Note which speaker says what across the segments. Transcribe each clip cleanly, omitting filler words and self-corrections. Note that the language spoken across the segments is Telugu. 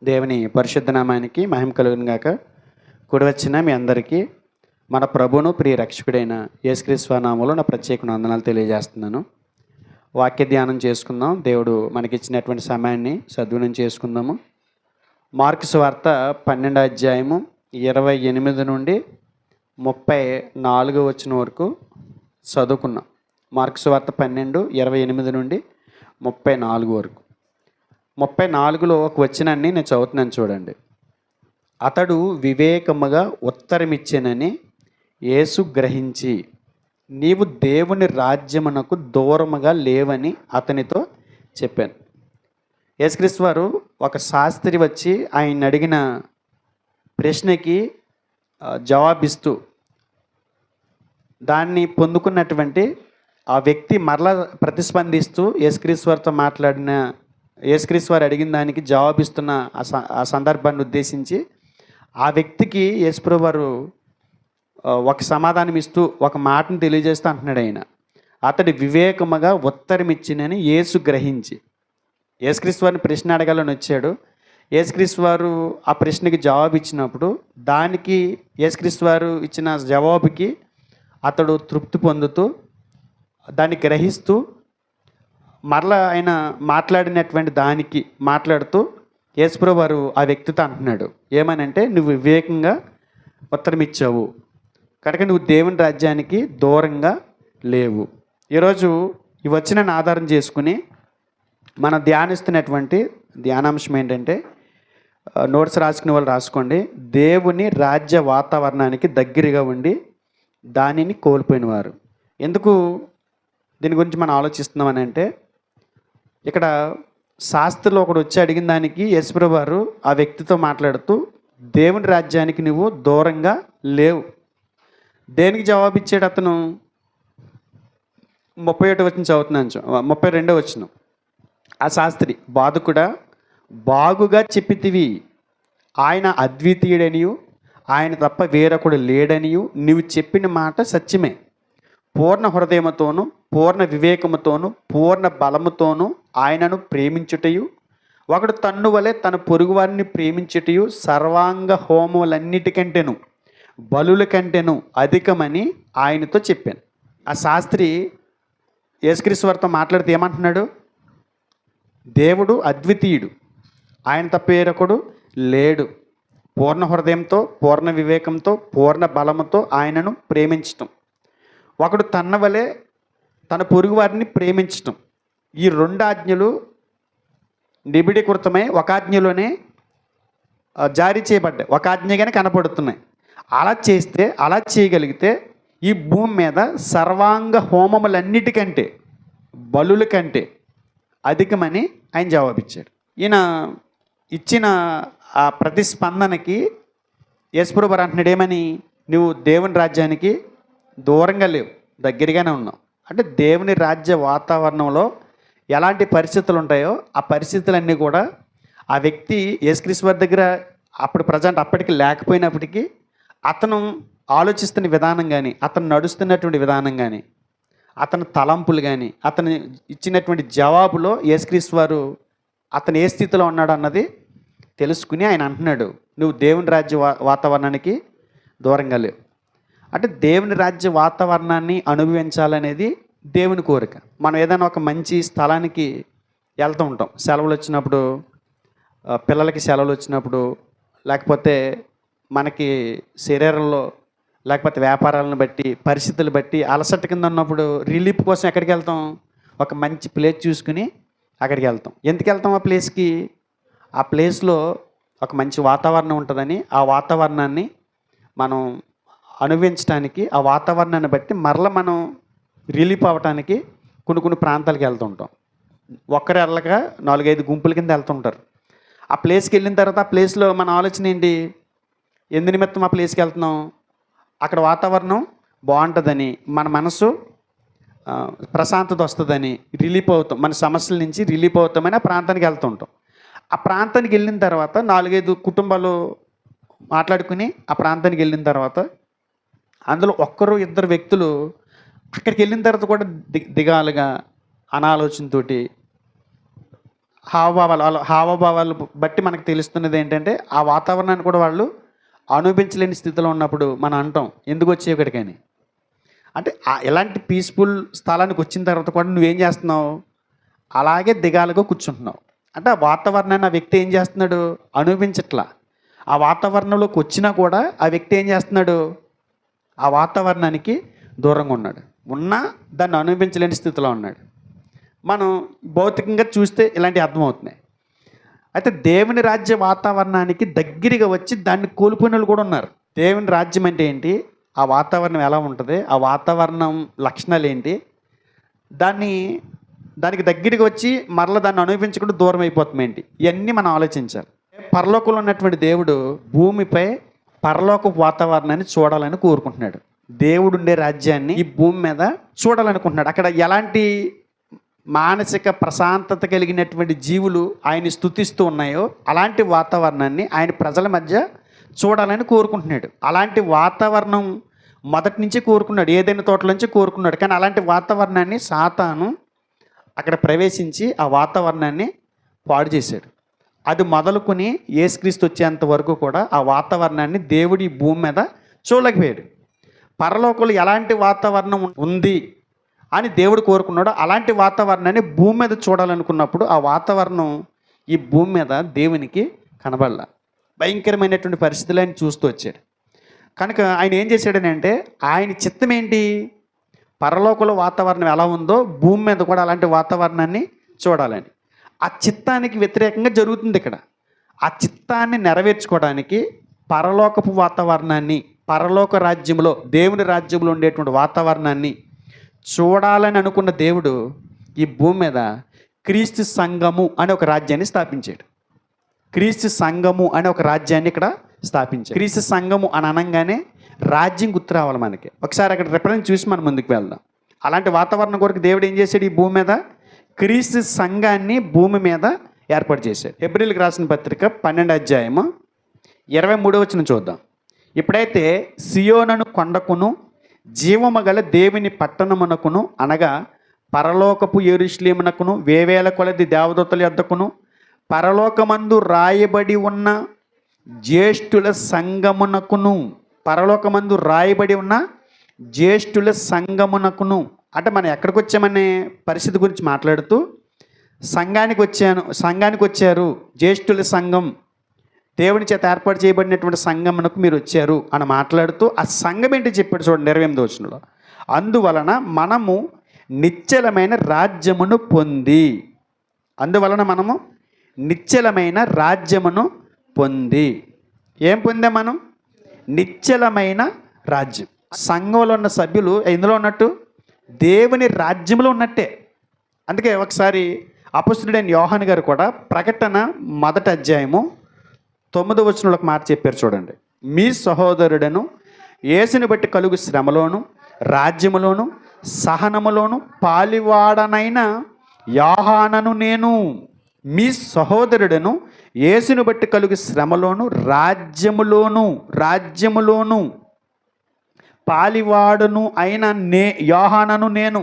Speaker 1: దేవుని పరిశుద్ధ నామానికి మహిమ కలుగును గాక. కూడి వచ్చిన మీ అందరికీ మన ప్రభువును ప్రియ రక్షకుడైన యేసుక్రీస్తు నామములో నా ప్రత్యేక వందనాలు తెలియజేస్తున్నాను. వాక్య ధ్యానం చేసుకుందాం. దేవుడు మనకిచ్చినటువంటి సమయాన్ని సద్వినియోగం చేసుకుందాము. మార్కు సువార్త 12వ అధ్యాయము 28 నుండి 34 వచనం వరకు చదువుకున్నాం. మార్కు సువార్త 12:28 నుండి 34 వరకు. 34లో ఒక వచనాన్ని నేను చదువుతున్నాను చూడండి. అతడు వివేకముగా ఉత్తరమిచ్చెనని యేసు గ్రహించి, నీవు దేవుని రాజ్యమునకు దూరముగా లేవని అతనితో చెప్పాను. యేసుక్రీస్తు వారు ఒక శాస్త్రి వచ్చి ఆయన అడిగిన ప్రశ్నకి జవాబిస్తూ దాన్ని పొందుకున్నటువంటి ఆ వ్యక్తి మరలా ప్రతిస్పందిస్తూ యేసుక్రీస్తు వారు అడిగిన దానికి జవాబిస్తున్న ఆ సందర్భాన్ని ఉద్దేశించి ఆ వ్యక్తికి యేసుప్రభువు వారు ఒక సమాధానం ఇస్తూ ఒక మాటను తెలియజేస్తూ అంటున్నాడు. ఆయన అతడి వివేకముగా ఉత్తరమిచ్చినని యేసు గ్రహించి, యేసుక్రీస్తు వారిని ప్రశ్న అడగాలని వచ్చాడు. యేసుక్రీస్తు వారు ఆ ప్రశ్నకి జవాబు ఇచ్చినప్పుడు దానికి యేసుక్రీస్తు వారు ఇచ్చిన జవాబుకి అతడు తృప్తి పొందుతూ దాన్ని గ్రహిస్తూ మరలా ఆయన మాట్లాడినటువంటి దానికి మాట్లాడుతూ యేసుప్రభువు వారు ఆ వ్యక్తితో అంటున్నాడు ఏమనంటే, నువ్వు వివేకంగా ఉత్తరం ఇచ్చావు కనుక నువ్వు దేవుని రాజ్యానికి దూరంగా లేవు. ఈరోజు ఈ వచనాన్ని ఆధారం చేసుకుని మనం ధ్యానిస్తున్నటువంటి ధ్యానాంశం ఏంటంటే, నోట్స్ రాసుకునే వాళ్ళు రాసుకోండి. దేవుని రాజ్య వాతావరణానికి దగ్గరగా ఉండి దానిని కోల్పోయిన వారు. ఎందుకు దీని గురించి మనం ఆలోచిస్తున్నామని అంటే, ఇక్కడ శాస్త్రులు ఒకడు వచ్చి అడిగిన దానికి యేసుప్రభువు వారు ఆ వ్యక్తితో మాట్లాడుతూ దేవుని రాజ్యానికి నువ్వు దూరంగా లేవు. దేనికి జవాబు ఇచ్చాడు అతను? 31 వచనం చదువుతున్నాను, 32వ వచనం. ఆ శాస్త్రి, బాధకుడా బాగుగా చెప్పితివి, ఆయన అద్వితీయుడనియు ఆయన తప్ప వేరొకడు లేడనియు నీవు చెప్పిన మాట సత్యమే. పూర్ణ హృదయముతోను పూర్ణ వివేకముతోను పూర్ణ బలముతోను ఆయనను ప్రేమించుటయు, ఒకడు తన్ను వలె తన పొరుగువారిని ప్రేమించుటయు సర్వాంగ హోమములన్నిటికంటేను బలుల కంటేను అధికమని ఆయనతో చెప్పాను. ఆ శాస్త్రి యేసుక్రీస్తు వారితో మాట్లాడితే ఏమంటున్నాడు? దేవుడు అద్వితీయుడు, ఆయన తప్ప వేరొకడు లేడు. పూర్ణ హృదయంతో పూర్ణ వివేకంతో పూర్ణ బలముతో ఆయనను ప్రేమించటం, ఒకడు తన వలె తన పొరుగు వారిని ప్రేమించటం. ఈ 2 ఆజ్ఞలు నిబిడీకృతమై ఒక ఆజ్ఞలోనే జారీ చేయబడ్డాయి, ఒక ఆజ్ఞగానే కనపడుతున్నాయి. అలా చేయగలిగితే ఈ భూమి మీద సర్వాంగ హోమములన్నిటికంటే బలుల కంటే అధికమని ఆయన జవాబిచ్చాడు. ఈయన ఇచ్చిన ఆ ప్రతిస్పందనకి యేసుప్రభువు వారు అంటున్నాడు ఏమని, నువ్వు దేవుని రాజ్యానికి దూరంగా లేవు, దగ్గరగానే ఉన్నావు. అంటే దేవుని రాజ్య వాతావరణంలో ఎలాంటి పరిస్థితులు ఉంటాయో ఆ పరిస్థితులన్నీ కూడా ఆ వ్యక్తి యేసుక్రీస్తు వారి దగ్గర అప్పటికి లేకపోయినప్పటికీ అతను ఆలోచిస్తున్న విధానం కానీ, అతను నడుస్తున్నటువంటి విధానం కానీ, అతని తలంపులు కానీ, అతను ఇచ్చినటువంటి జవాబులో యేసుక్రీస్తు వారు అతను ఏ స్థితిలో ఉన్నాడు అన్నది తెలుసుకుని ఆయన అంటున్నాడు, నువ్వు దేవుని రాజ్య వాతావరణానికి దూరంగా లేవు. అంటే దేవుని రాజ్య వాతావరణాన్ని అనుభవించాలనేది దేవుని కోరిక. మనం ఏదైనా ఒక మంచి స్థలానికి వెళ్తూ ఉంటాం, సెలవులు వచ్చినప్పుడు, పిల్లలకి సెలవులు వచ్చినప్పుడు, లేకపోతే మనకి శరీరంలో లేకపోతే వ్యాపారాలను బట్టి పరిస్థితులు బట్టి అలసట కింద ఉన్నప్పుడు రిలీఫ్ కోసం ఎక్కడికి వెళ్తాం? ఒక మంచి ప్లేస్ చూసుకుని అక్కడికి వెళ్తాం. ఎందుకు వెళ్తాం ఆ ప్లేస్కి? ఆ ప్లేస్లో ఒక మంచి వాతావరణం ఉంటుందని, ఆ వాతావరణాన్ని మనం అనుభవించడానికి, ఆ వాతావరణాన్ని బట్టి మరల మనం రిలీఫ్ అవ్వటానికి కొన్ని ప్రాంతాలకు వెళ్తుంటాం. ఒక్కరు వెళ్ళక 4-5 గుంపుల కింద వెళ్తుంటారు. ఆ ప్లేస్కి వెళ్ళిన తర్వాత ఆ ప్లేస్లో మన ఆలోచన ఏంటి? ఎందు నిమిత్తం ఆ ప్లేస్కి వెళ్తున్నాం? అక్కడ వాతావరణం బాగుంటుందని, మన మనసు ప్రశాంతత వస్తుందని, రిలీఫ్ అవుతాం, మన సమస్యల నుంచి రిలీఫ్ అవుతామని ఆ ప్రాంతానికి వెళ్తుంటాం. ఆ ప్రాంతానికి వెళ్ళిన తర్వాత 4-5 కుటుంబాలు మాట్లాడుకుని ఆ ప్రాంతానికి వెళ్ళిన తర్వాత అందులో 1-2 వ్యక్తులు అక్కడికి వెళ్ళిన తర్వాత కూడా దిగాలుగా అనాలోచనతోటి హావభావాలు బట్టి మనకు తెలుస్తున్నది ఏంటంటే ఆ వాతావరణాన్ని కూడా వాళ్ళు అనుభవించలేని స్థితిలో ఉన్నప్పుడు మనం అంటాం ఎందుకు వచ్చే ఇక్కడికని. అంటే ఎలాంటి పీస్ఫుల్ స్థలానికి వచ్చిన తర్వాత కూడా నువ్వేం చేస్తున్నావు, అలాగే దిగాలుగా కూర్చుంటున్నావు. అంటే ఆ వాతావరణాన్ని ఆ వ్యక్తి ఏం చేస్తున్నాడు, అనుభవించట్లా. ఆ వాతావరణంలోకి వచ్చినా కూడా ఆ వ్యక్తి ఏం చేస్తున్నాడు, ఆ వాతావరణానికి దూరంగా ఉన్నాడు, ఉన్నా దాన్ని అనుభవించలేని స్థితిలో ఉన్నాడు. మనం భౌతికంగా చూస్తే ఇలాంటివి అర్థమవుతున్నాయి. అయితే దేవుని రాజ్య వాతావరణానికి దగ్గరగా వచ్చి దాన్ని కోల్పోయిన వాళ్ళు కూడా ఉన్నారు. దేవుని రాజ్యం అంటే ఏంటి, ఆ వాతావరణం ఎలా ఉంటుంది, ఆ వాతావరణం లక్షణాలు ఏంటి, దానికి దగ్గరికి వచ్చి మరలా దాన్ని అనుభవించకుండా దూరం అయిపోతుంది ఏంటి, ఇవన్నీ మనం ఆలోచించాలి. పరలోకంలో ఉన్నటువంటి దేవుడు భూమిపై పరలోక వాతావరణాన్ని చూడాలని కోరుకుంటున్నాడు. దేవుడు ఉండే రాజ్యాన్ని ఈ భూమి మీద చూడాలనుకుంటున్నాడు. అక్కడ ఎలాంటి మానసిక ప్రశాంతత కలిగినటువంటి జీవులు ఆయన స్తుతిస్తూ ఉన్నాయో అలాంటి వాతావరణాన్ని ఆయన ప్రజల మధ్య చూడాలని కోరుకుంటున్నాడు. అలాంటి వాతావరణం మొదటి నుంచి కోరుకున్నాడు, ఏదైనా తోటల నుంచి కోరుకున్నాడు. కానీ అలాంటి వాతావరణాన్ని సాతాను అక్కడ ప్రవేశించి ఆ వాతావరణాన్ని పాడు చేశాడు. అది మొదలుకొని యేసుక్రీస్తు వచ్చేంత వరకు కూడా ఆ వాతావరణాన్ని దేవుడి భూమి మీద చూడలేకపోయాడు. పరలోకంలో ఎలాంటి వాతావరణం ఉంది అని దేవుడు కోరుకున్నాడు, అలాంటి వాతావరణాన్ని భూమి మీద చూడాలనుకున్నప్పుడు ఆ వాతావరణం ఈ భూమి మీద దేవునికి కనబడలా. భయంకరమైనటువంటి పరిస్థితులు ఆయన చూస్తూ వచ్చాడు. కనుక ఆయన ఏం చేశాడని అంటే, ఆయన చిత్తం ఏంటి, పరలోకంలో వాతావరణం ఎలా ఉందో భూమి మీద కూడా అలాంటి వాతావరణాన్ని చూడాలని. ఆ చిత్తానికి వ్యతిరేకంగా జరుగుతుంది ఇక్కడ. ఆ చిత్తాన్ని నెరవేర్చుకోవడానికి పరలోకపు వాతావరణాన్ని, పరలోక రాజ్యంలో దేవుని రాజ్యంలో ఉండేటువంటి వాతావరణాన్ని చూడాలని అనుకున్న దేవుడు ఈ భూమి మీద క్రీస్తు సంఘము అనే ఒక రాజ్యాన్ని స్థాపించాడు. క్రీస్తు సంఘము అనే ఒక రాజ్యాన్ని ఇక్కడ స్థాపించాడు. క్రీస్తు సంఘము అని అనగానే రాజ్యం గుర్తు రావాలి మనకి. ఒకసారి అక్కడ రిఫరెన్స్ చూసి మనం ముందుకు వెళ్దాం. అలాంటి వాతావరణం కొరకు దేవుడు ఏం చేశాడు, ఈ భూమి మీద క్రీస్తు సంఘాన్ని భూమి మీద ఏర్పాటు చేశాడు. హెబ్రీయులకు రాసిన పత్రిక 12వ అధ్యాయము 23వ వచనం చూద్దాం. ఇప్పుడైతే సియోనును కొండకును జీవము గల దేవుని పట్టణమునకును అనగా పరలోకపు యెరూషలేమునకును వేవేల కొలది దేవదూతల యొద్దకును పరలోకమందు రాయబడి ఉన్న జ్యేష్ఠుల సంఘమునకును, పరలోకమందు రాయబడి ఉన్న జ్యేష్ఠుల సంఘమునకును అంటే మనం ఎక్కడికి వచ్చామనే పరిస్థితి గురించి మాట్లాడుతూ సంఘానికి వచ్చారు, జ్యేష్ఠుల సంఘం, దేవుని చేత ఏర్పాటు చేయబడినటువంటి సంఘమునకు మీరు వచ్చారు అని మాట్లాడుతూ ఆ సంఘం ఏంటి చెప్పాడు చూడండి 28వ వచనంలో. అందువలన మనము నిశ్చలమైన రాజ్యమును పొంది, అందువలన మనము నిశ్చలమైన రాజ్యమును పొంది, ఏం పొందాం మనం, నిశ్చలమైన రాజ్యం. సంఘంలో ఉన్న సభ్యులు ఇందులో ఉన్నట్టు దేవుని రాజ్యంలో ఉన్నట్టే. అందుకే ఒకసారి అపొస్తలుడైన యోహాను గారు కూడా ప్రకటన 1వ అధ్యాయము 9వ వచనంలో ఒక మాట చెప్పారు చూడండి. మీ సహోదరుడను యేసుని బట్టి కలుగు శ్రమలోను రాజ్యములోను సహనములోను పాలివాడనైన యోహానను నేను, మీ సహోదరుడను యేసుని బట్టి కలుగు శ్రమలోను రాజ్యములోను పాలివాడును అయిన యోహానను నేను.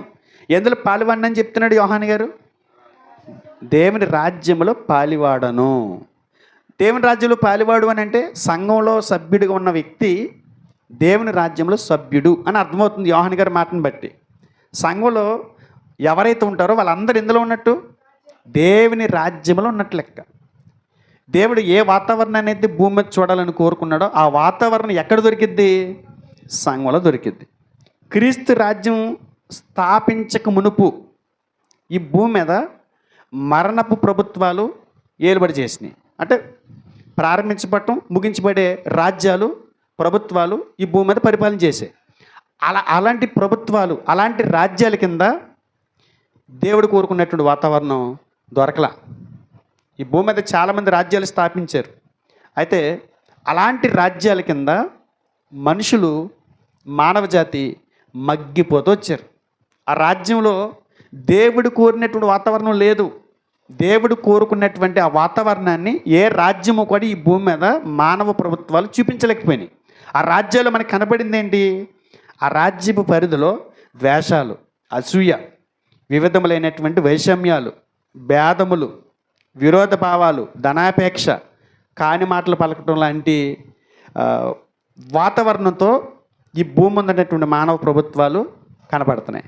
Speaker 1: ఎందులో పాలివాడను అని చెప్తున్నాడు యోహాను గారు, దేవుని రాజ్యములో పాలివాడను. దేవుని రాజ్యంలో పాలివాడు అని అంటే సంఘంలో సభ్యుడిగా ఉన్న వ్యక్తి దేవుని రాజ్యంలో సభ్యుడు అని అర్థమవుతుంది యోహాను గారి మాటను బట్టి. సంఘంలో ఎవరైతే ఉంటారో వాళ్ళందరూ ఎందులో ఉన్నట్టు, దేవుని రాజ్యంలో ఉన్నట్టు లెక్క. దేవుడు ఏ వాతావరణాన్ని అయితే భూమి మీద చూడాలని కోరుకున్నాడో ఆ వాతావరణం ఎక్కడ దొరికిద్ది, సంఘంలో దొరికిద్ది. క్రీస్తు రాజ్యం స్థాపించక మునుపు ఈ భూమి మీద మరణపు ప్రభుత్వాలు ఏలుబడి చేసినాయి. అంటే ప్రారంభించబడటం ముగించబడే రాజ్యాలు ప్రభుత్వాలు ఈ భూమి మీద పరిపాలన చేసాయి. అలాంటి ప్రభుత్వాలు అలాంటి రాజ్యాల కింద దేవుడు కోరుకున్నటువంటి వాతావరణం దొరకలా. ఈ భూమి మీద చాలామంది రాజ్యాలు స్థాపించారు. అయితే అలాంటి రాజ్యాల కింద మనుషులు మానవ జాతి మగ్గిపోతూ వచ్చారు. ఆ రాజ్యంలో దేవుడు కోరినటువంటి వాతావరణం లేదు. దేవుడు కోరుకున్నటువంటి ఆ వాతావరణాన్ని ఏ రాజ్యము కూడా ఈ భూమి మీద మానవ ప్రభుత్వాలు చూపించలేకపోయినాయి. ఆ రాజ్యాలు మనకు కనబడింది ఏంటి, ఆ రాజ్యపు పరిధిలో ద్వేషాలు, అసూయ, వివిధములైనటువంటి వైషమ్యాలు, భేదములు, విరోధ భావాలు, ధనాపేక్ష, కాని మాటలు పలకటం లాంటి ఆ, వాతావరణంతో ఈ భూమి ఉన్నటువంటి మానవ ప్రభుత్వాలు కనపడుతున్నాయి.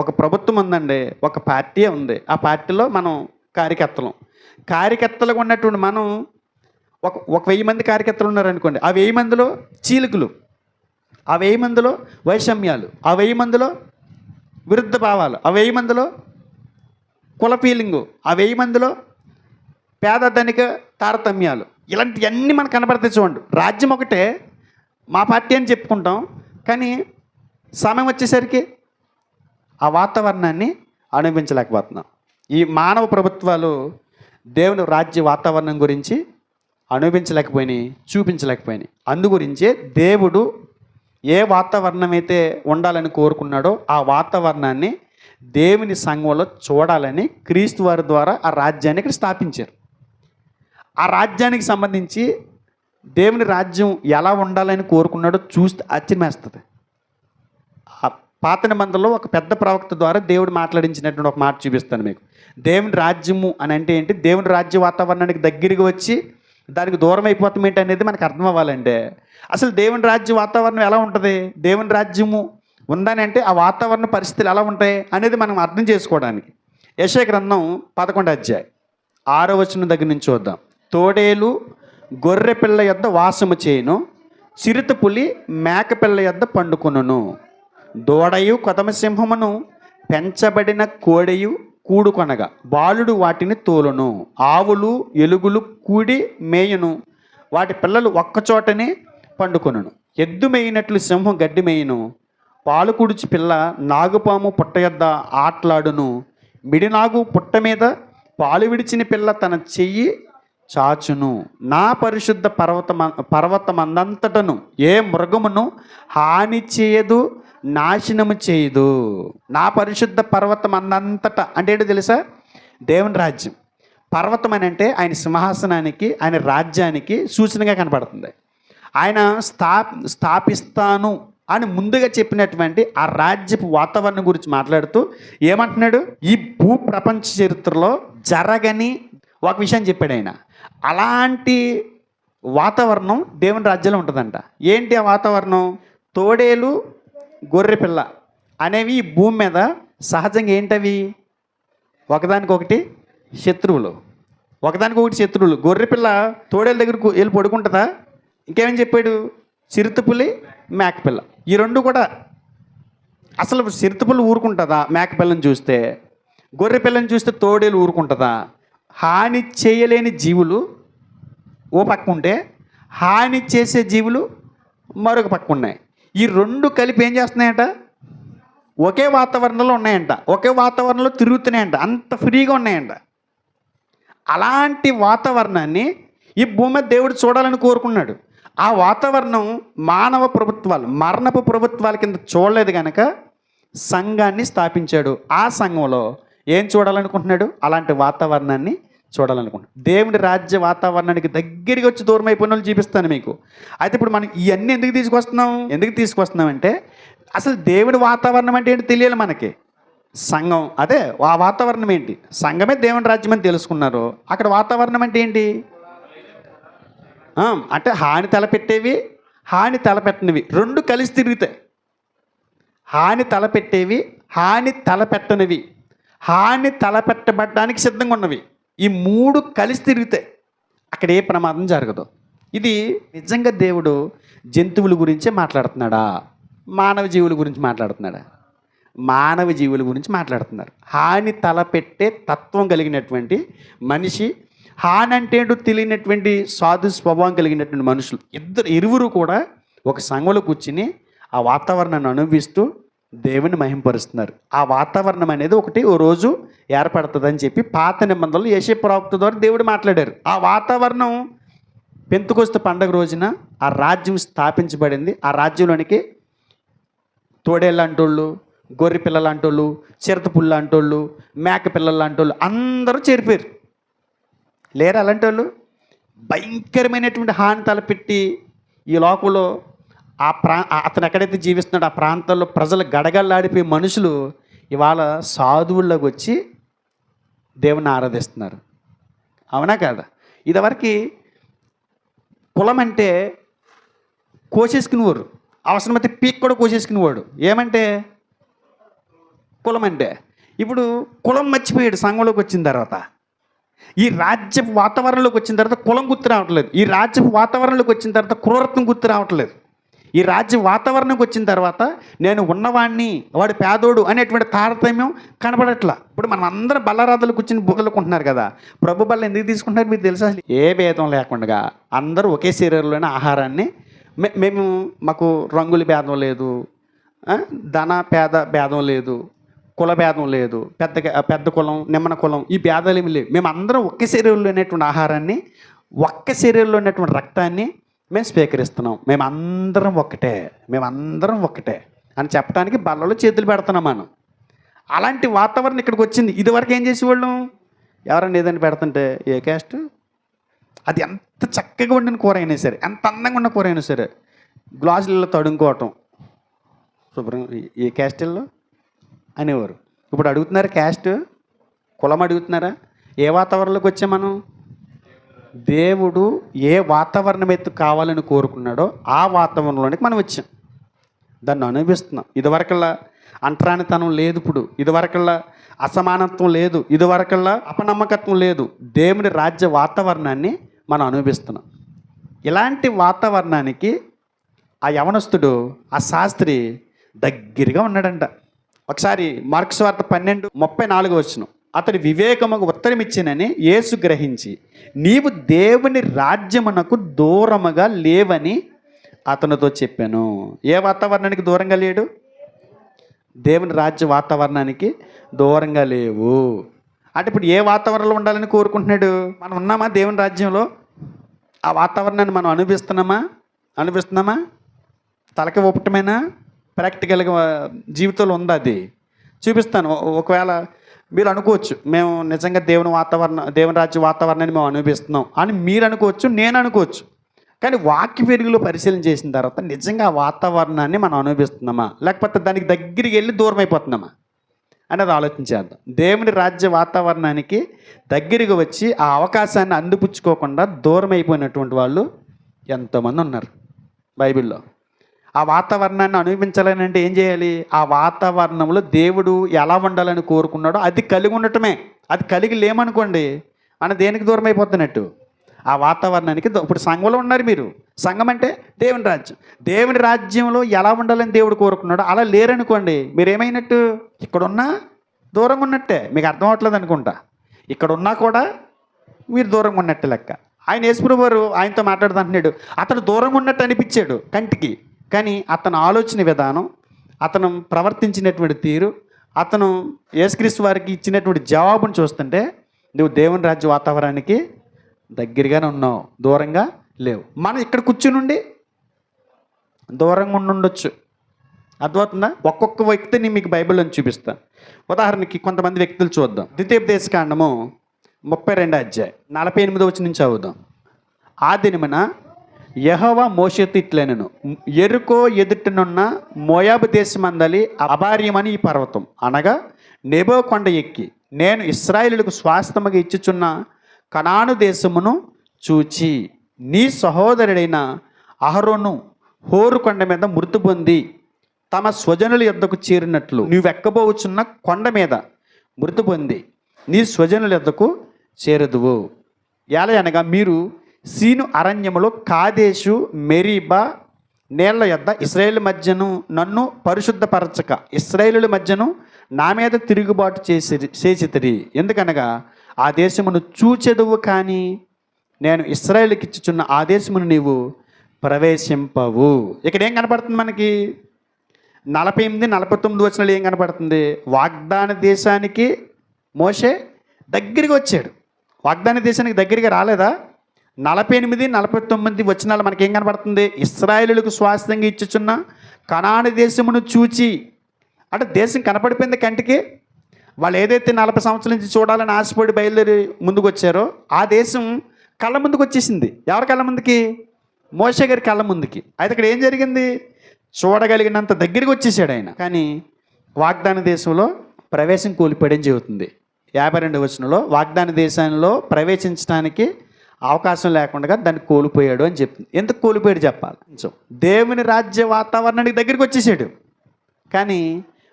Speaker 1: ఒక ప్రభుత్వం ఉందండి, ఒక పార్టీ ఉంది, ఆ పార్టీలో మనం కార్యకర్తలుగా ఉన్నటువంటి మనం ఒక ఒక 1000 మంది కార్యకర్తలు ఉన్నారనుకోండి, ఆ 1000 మందిలో చీలికలు, ఆ 1000 మందిలో వైషమ్యాలు, ఆ 1000 మందిలో విరుద్ధ భావాలు, ఆ 1000 మందిలో కుల ఫీలింగు, ఆ 1000 మందిలో పేద ధనిక తారతమ్యాలు, ఇలాంటివన్నీ మనకు కనబడతాయి. చూడండి, రాజ్యం ఒకటే, మా పార్టీ అని చెప్పుకుంటాం, కానీ సమయం వచ్చేసరికి ఆ వాతావరణాన్ని అనుభవించలేకపోతున్నాం. ఈ మానవ ప్రభుత్వాలు దేవుని రాజ్య వాతావరణం గురించి అనుభవించలేకపోయినాయి, చూపించలేకపోయినాయి. అందుగురించే దేవుడు ఏ వాతావరణం అయితే ఉండాలని కోరుకున్నాడో ఆ వాతావరణాన్ని దేవుని సంఘంలో చూడాలని క్రీస్తు వారి ద్వారా ఆ రాజ్యాన్ని ఇక్కడ స్థాపించారు. ఆ రాజ్యానికి సంబంధించి దేవుని రాజ్యం ఎలా ఉండాలని కోరుకున్నాడో చూస్తే ఆశ్చర్యమేస్తుంది. ఆ పాత నిబంధనలో ఒక పెద్ద ప్రవక్త ద్వారా దేవుడు మాట్లాడించినటువంటి ఒక మాట చూపిస్తాను మీకు. దేవుని రాజ్యము అని అంటే ఏంటి, దేవుని రాజ్య వాతావరణానికి దగ్గరికి వచ్చి దానికి దూరం అయిపోతాం ఏంటి అనేది మనకు అర్థం అవ్వాలంటే అసలు దేవుని రాజ్య వాతావరణం ఎలా ఉంటుంది, దేవుని రాజ్యము ఉందని అంటే ఆ వాతావరణ పరిస్థితులు ఎలా ఉంటాయి అనేది మనం అర్థం చేసుకోవడానికి యెషయా గ్రంథం 11వ అధ్యాయం 6వ వచనం దగ్గర నుంచి చూద్దాం. తోడేలు గొర్రె పిల్ల యొద్ద వాసము చేయును, చిరుత పులి మేక పిల్ల యొద్ద పండుకొనును, దూడయు కొదమ సింహమును పెంచబడిన కోడెయు కూడుకొనగా బాలుడు వాటిని తోలును, ఆవులు ఎలుగులు కూడి మేయును, వాటి పిల్లలు ఒక్కచోటనే పండుకొనును, ఎద్దు మేయినట్లు సింహం గడ్డి మేయును, పాలు కుడిచి పిల్ల నాగుపాము పుట్ట యొద్ద ఆటలాడును, మిడినాగు పుట్ట మీద పాలు విడిచిన పిల్ల తన చెయ్యి చాచును, నా పరిశుద్ధ పర్వతమందంతటను ఏ మృగమును హాని చేయదు, నాశనము చేయదు. నా పరిశుద్ధ పర్వతమందంతట అంటే ఏంటో తెలుసా, దేవుని రాజ్యం. పర్వతం అని అంటే ఆయన సింహాసనానికి, ఆయన రాజ్యానికి సూచనగా కనపడుతుంది. ఆయన స్థాపిస్తాను అని ముందుగా చెప్పినటువంటి ఆ రాజ్యపు వాతావరణం గురించి మాట్లాడుతూ ఏమంటున్నాడు, ఈ భూ ప్రపంచ చరిత్రలో జరగని ఒక విషయం చెప్పాడు ఆయన. అలాంటి వాతావరణం దేవుని రాజ్యంలో ఉంటుందంట. ఏంటి ఆ వాతావరణం? తోడేలు గొర్రెపిల్ల అనేవి ఈ భూమి మీద సహజంగా ఏంటవి, ఒకదానికొకటి శత్రువులు, ఒకదానికొకటి శత్రువులు. గొర్రెపిల్ల తోడేల దగ్గరకు వెళ్ళి పడుకుంటుందా? ఇంకేమని చెప్పాడు, చిరుతపులి మేకపిల్ల, ఈ రెండు కూడా. అసలు చిరుతపులి ఊరుకుంటుందా మేకపిల్లని చూస్తే? గొర్రెపిల్లని చూస్తే తోడేలు ఊరుకుంటుందా? హాని చేయలేని జీవులు ఓ పక్క ఉంటే హాని చేసే జీవులు మరొక పక్క ఉన్నాయి. ఈ రెండు కలిపి ఏం చేస్తున్నాయంట, ఒకే వాతావరణంలో ఉన్నాయంట, ఒకే వాతావరణంలో తిరుగుతున్నాయంట, అంత ఫ్రీగా ఉన్నాయంట. అలాంటి వాతావరణాన్ని ఈ భూమి మీద దేవుడు చూడాలని కోరుకున్నాడు. ఆ వాతావరణం మానవ ప్రభుత్వాలు, మరణపు ప్రభుత్వాల కింద చూడలేదు కనుక సంఘాన్ని స్థాపించాడు. ఆ సంఘంలో ఏం చూడాలనుకుంటున్నాడు, అలాంటి వాతావరణాన్ని చూడాలనుకుంటున్నాడు. దేవుని రాజ్య వాతావరణానికి దగ్గరికి వచ్చి దూరం అయిపోయిన వాళ్ళు చూపిస్తాను మీకు. అయితే ఇప్పుడు మనం ఇవన్నీ ఎందుకు తీసుకొస్తున్నాం అంటే అసలు దేవుని వాతావరణం అంటే ఏంటి తెలియాలి మనకి. సంఘం అదే ఆ వాతావరణం ఏంటి, సంఘమే దేవుని రాజ్యం అని తెలుసుకున్నారు. అక్కడ వాతావరణం అంటే ఏంటి అంటే హాని తలపెట్టేవి, హాని తలపెట్టనివి రెండు కలిసి తిరుగుతాయి. హాని తలపెట్టేవి, హాని తలపెట్టనివి, హాని తలపెట్టబడడానికి సిద్ధంగా ఉన్నవి, ఈ మూడు కలిసి తిరుగుతాయి. అక్కడ ఏ ప్రమాదం జరగదు. ఇది నిజంగా దేవుడు జంతువుల గురించే మాట్లాడుతున్నాడా, మానవ జీవుల గురించి మాట్లాడుతున్నాడా? మానవ జీవుల గురించి మాట్లాడుతున్నారు. హాని తలపెట్టే తత్వం కలిగినటువంటి మనిషి, హాని అంటే ఏంటో తెలియనటువంటి సాధు స్వభావం కలిగినటువంటి మనుషులు ఇరువురు కూడా ఒక సంఘంలో కూర్చుని ఆ వాతావరణాన్ని అనుభవిస్తూ దేవుని మహింపరుస్తున్నారు. ఆ వాతావరణం అనేది ఒకటి ఓ రోజు ఏర్పడుతుందని చెప్పి పాత నిబంధనలు యెషయా ప్రవక్త ద్వారా దేవుడు మాట్లాడారు. ఆ వాతావరణం పెంతెకొస్తు పండుగ రోజున ఆ రాజ్యం స్థాపించబడింది. ఆ రాజ్యంలోనికి తోడేళ్ళు అంటోళ్ళు, గొర్రె పిల్లలు అంటోళ్ళు, చిరతపుళ్ళు అంటోళ్ళు, మేక పిల్లలు అంటోళ్ళు అందరూ చేరిపోయారు. లేరు అలాంటి వాళ్ళు? భయంకరమైనటువంటి హాని తలపెట్టి ఈ లోకంలో అతను ఎక్కడైతే జీవిస్తున్నాడో ఆ ప్రాంతాల్లో ప్రజలు గడగడలాడిపోయే మనుషులు ఇవాళ సాధువుల్లోకి వచ్చి దేవుని ఆరాధిస్తున్నారు. అవునా కాదా? ఇదివరకు కులం అంటే కోసేసుకునేవారు, అవసరమైతే పీక్ కూడా కోసేసుకునేవాడు. ఏమంటే కులం అంటే. ఇప్పుడు కులం మర్చిపోయాడు సంఘంలోకి వచ్చిన తర్వాత. ఈ రాజ్యపు వాతావరణంలోకి వచ్చిన తర్వాత కులం గుర్తు రావట్లేదు. ఈ రాజ్యపు వాతావరణంలోకి వచ్చిన తర్వాత క్రూరత్వం గుర్తు రావట్లేదు. ఈ రాజ్య వాతావరణంకి వచ్చిన తర్వాత నేను ఉన్నవాడిని, వాడు పేదోడు అనేటువంటి తారతమ్యం కనపడట్లా. ఇప్పుడు మనం అందరం బల్లరాధలు కూర్చుని బుగ్గలుకుంటున్నారు కదా, ప్రభు బల్ల ఎందుకు తీసుకుంటున్నారు మీకు తెలుసా? ఏ భేదం లేకుండా అందరూ ఒకే శరీరంలోనే ఆహారాన్ని మేము మాకు రంగుల భేదం లేదు, ధన పేద భేదం లేదు, కుల భేదం లేదు, పెద్ద కులం నిమ్మన కులం ఈ భేదాలు ఏమి లేవు. మేము అందరం ఒకే శరీరంలో ఉన్నటువంటి ఆహారాన్ని, ఒక్క శరీరంలో ఉన్నటువంటి రక్తాన్ని మేము స్వీకరిస్తున్నాం. మేమందరం ఒక్కటే అని చెప్పడానికి బల్లలో చేతులు పెడుతున్నాం మనం. అలాంటి వాతావరణం ఇక్కడికి వచ్చింది. ఇదివరకు ఏం చేసేవాళ్ళం? ఎవరైనా ఏదైనా పెడుతుంటే ఏ క్యాస్ట్, అది ఎంత చక్కగా వండిన కూర అయినా సరే, ఎంత అందంగా ఉన్న కూర అయినా సరే గ్లాసులలో తడుముకోవటం, శుభ్రం ఏ క్యాస్టిల్లో అనేవారు. ఇప్పుడు అడుగుతున్నారు క్యాస్ట్, కులం అడుగుతున్నారా? ఏ వాతావరణంలోకి వచ్చాం మనం? దేవుడు ఏ వాతావరణం ఎత్తు కావాలని కోరుకున్నాడో ఆ వాతావరణంలోనికి మనం వచ్చాం, దాన్ని అనుభవిస్తున్నాం. ఇదివరకల్లా అంటరానితనం లేదు, ఇప్పుడు ఇదివరకల్లా అసమానత్వం లేదు, ఇదివరకల్లా అపనమ్మకత్వం లేదు. దేవుని రాజ్య వాతావరణాన్ని మనం అనుభవిస్తున్నాం. ఇలాంటి వాతావరణానికి ఆ యవనస్తుడు, ఆ శాస్త్రి దగ్గరగా ఉన్నాడంట. ఒకసారి మార్కు సువార్త 12:34 అతడు వివేకముకు ఉత్తరం ఇచ్చినని యేసు గ్రహించి నీవు దేవుని రాజ్యమునకు దూరముగా లేవని అతనితో చెప్పాను. ఏ వాతావరణానికి దూరంగా లేడు? దేవుని రాజ్య వాతావరణానికి దూరంగా లేవు. అంటే ఇప్పుడు ఏ వాతావరణంలో ఉండాలని కోరుకుంటున్నాడు? మనం ఉన్నామా దేవుని రాజ్యంలో? ఆ వాతావరణాన్ని మనం అనుభవిస్తున్నామా? తలకి ఒప్పటమేనా? ప్రాక్టికల్గా జీవితంలో ఉందా? అది చూపిస్తాను. ఒకవేళ మీరు అనుకోవచ్చు మేము నిజంగా దేవుని రాజ్య వాతావరణాన్ని మేము అనుభవిస్తున్నాం అని మీరు అనుకోవచ్చు, నేను అనుకోవచ్చు. కానీ వాక్య వెలుగులో పరిశీలన చేసిన తర్వాత నిజంగా ఆ వాతావరణాన్ని మనం అనుభవిస్తున్నామా, లేకపోతే దానికి దగ్గరికి వెళ్ళి దూరం అయిపోతున్నామా అనేది ఆలోచించేద్దాం. దేవుని రాజ్య వాతావరణానికి దగ్గరికి వచ్చి ఆ అవకాశాన్ని అందిపుచ్చుకోకుండా దూరం అయిపోయినటువంటి వాళ్ళు ఎంతోమంది ఉన్నారు బైబిల్లో. ఆ వాతావరణాన్ని అనుభవించాలని అంటే ఏం చేయాలి? ఆ వాతావరణంలో దేవుడు ఎలా ఉండాలని కోరుకున్నాడో అది కలిగి ఉండటమే. అది కలిగి లేమనుకోండి మనం దేనికి దూరం అయిపోతున్నట్టు? ఆ వాతావరణానికి. ఇప్పుడు సంఘంలో ఉన్నారు మీరు, సంఘం అంటే దేవుని రాజ్యం. దేవుని రాజ్యంలో ఎలా ఉండాలని దేవుడు కోరుకున్నాడో అలా లేరనుకోండి, మీరు ఏమైనట్టు? ఇక్కడున్నా దూరంగా ఉన్నట్టే. మీకు అర్థం అవ్వట్లేదు అనుకుంటా. ఇక్కడ ఉన్నా కూడా మీరు దూరంగా ఉన్నట్టు లెక్క. ఆయన యేసుప్రభువు వారు ఆయనతో మాట్లాడుతుంటున్నాడు. అతడు దూరంగా ఉన్నట్టు అనిపించాడు కంటికి, కానీ అతను ఆలోచన విధానం, అతను ప్రవర్తించినటువంటి తీరు, అతను యేసుక్రీస్తు వారికి ఇచ్చినటువంటి జవాబును చూస్తుంటే నువ్వు దేవుని రాజ్య వాతావరణానికి దగ్గరగానే ఉన్నావు, దూరంగా లేవు. మనం ఇక్కడ కూర్చునుండి దూరంగా ఉండొచ్చు. అర్థమవుతుందా? ఒక్కొక్క వ్యక్తిని మీకు బైబిల్లో చూపిస్తాను. ఉదాహరణకి కొంతమంది వ్యక్తులు చూద్దాం. ద్వితీయోపదేశకాండము 32:48 నుంచి చదువుదాం. ఆ దినమున యెహోవా మోషేతో ఇట్లనెను, యెరికో ఎదుటనున్న మోయాబు దేశమందలి అబార్యమని ఈ పర్వతం అనగా నెబో కొండ ఎక్కి నేను ఇశ్రాయేలులకు స్వాస్థ్యముగా ఇచ్చుచున్న కనాను దేశమును చూచి నీ సహోదరుడైన అహరోను హోరు కొండ మీద మృతి పొంది తమ స్వజనుల యొద్దకు చేరినట్లు నువ్వెక్కబోచున్న కొండ మీద మృతి పొంది నీ స్వజనుల యొద్దకు చేరదువు. ఎలా అనగా మీరు సీను అరణ్యములో కాదేశు మెరీబా నీళ్ల యొద్ద ఇశ్రాయేలు మధ్యను నన్ను పరిశుద్ధపరచక ఇశ్రాయేలుల మధ్యను నా మీద తిరుగుబాటు చేసితిరి. ఎందుకనగా ఆ దేశమును చూచెదువు, కానీ నేను ఇశ్రాయేలుకి ఇచ్చుచున్న ఆ దేశమును నీవు ప్రవేశింపవు. ఇక్కడ ఏం కనపడుతుంది మనకి? 48-49 ఏం కనపడుతుంది? వాగ్దాన దేశానికి మోషే దగ్గరికి వచ్చాడు. వాగ్దాన దేశానికి దగ్గరగా రాలేదా? 48-49 మనకేం కనపడుతుంది? ఇశ్రాయేలులకు స్వాస్థ్యంగా ఇచ్చుచున్న కనాను దేశమును చూచి, అంటే దేశం కనపడిపోయింది కంటికి. వాళ్ళు ఏదైతే 40 సంవత్సరాల నుంచి చూడాలని ఆశపడి బయలుదేరి ముందుకు వచ్చారో ఆ దేశం కళ్ళ ముందుకు వచ్చేసింది. ఎవరి కళ్ళ ముందుకి? మోషే గారి కళ్ళ ముందుకి. అయితే ఇక్కడ ఏం జరిగింది? చూడగలిగినంత దగ్గరికి వచ్చేసాడు ఆయన, కానీ వాగ్దాన దేశంలో ప్రవేశం కోల్పోయాడని చెబుతుంది. 52వ వచనంలో వాగ్దాన దేశంలో ప్రవేశించడానికి అవకాశం లేకుండా దాన్ని కోల్పోయాడు అని చెప్తుంది. ఎందుకు కోల్పోయాడు చెప్పాలి. దేవుని రాజ్య వాతావరణానికి దగ్గరికి వచ్చేసాడు, కానీ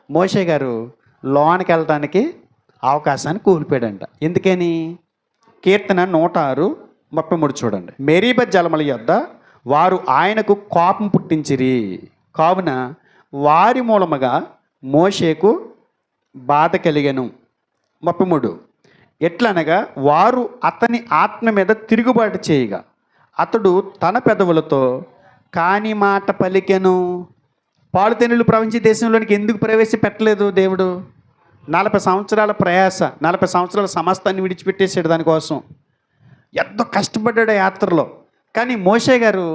Speaker 1: మోషే గారు లోనికి వెళ్ళటానికి అవకాశాన్ని కోల్పోయాడంట. ఎందుకని? కీర్తన 106:33 చూడండి. మెరీబ జలముల యొద్ద వారు ఆయనకు కోపం పుట్టించిరి, కావున వారి మూలముగా మోషేకు బాధ కలిగెను. 33 ఎట్లనగా వారు అతని ఆత్మ మీద తిరుగుబాటు చేయగా అతడు తన పెదవులతో కాని మాట పలికెను. పాలుతెన్నులు ప్రపంచ దేశంలోనికి ఎందుకు ప్రవేశపెట్టలేదు దేవుడు? 40 సంవత్సరాల ప్రయాస, 40 సంవత్సరాల సమస్తాన్ని విడిచిపెట్టేసాడు దానికోసం. ఎంతో కష్టపడ్డాడు యాత్రలో. కానీ మోషే గారు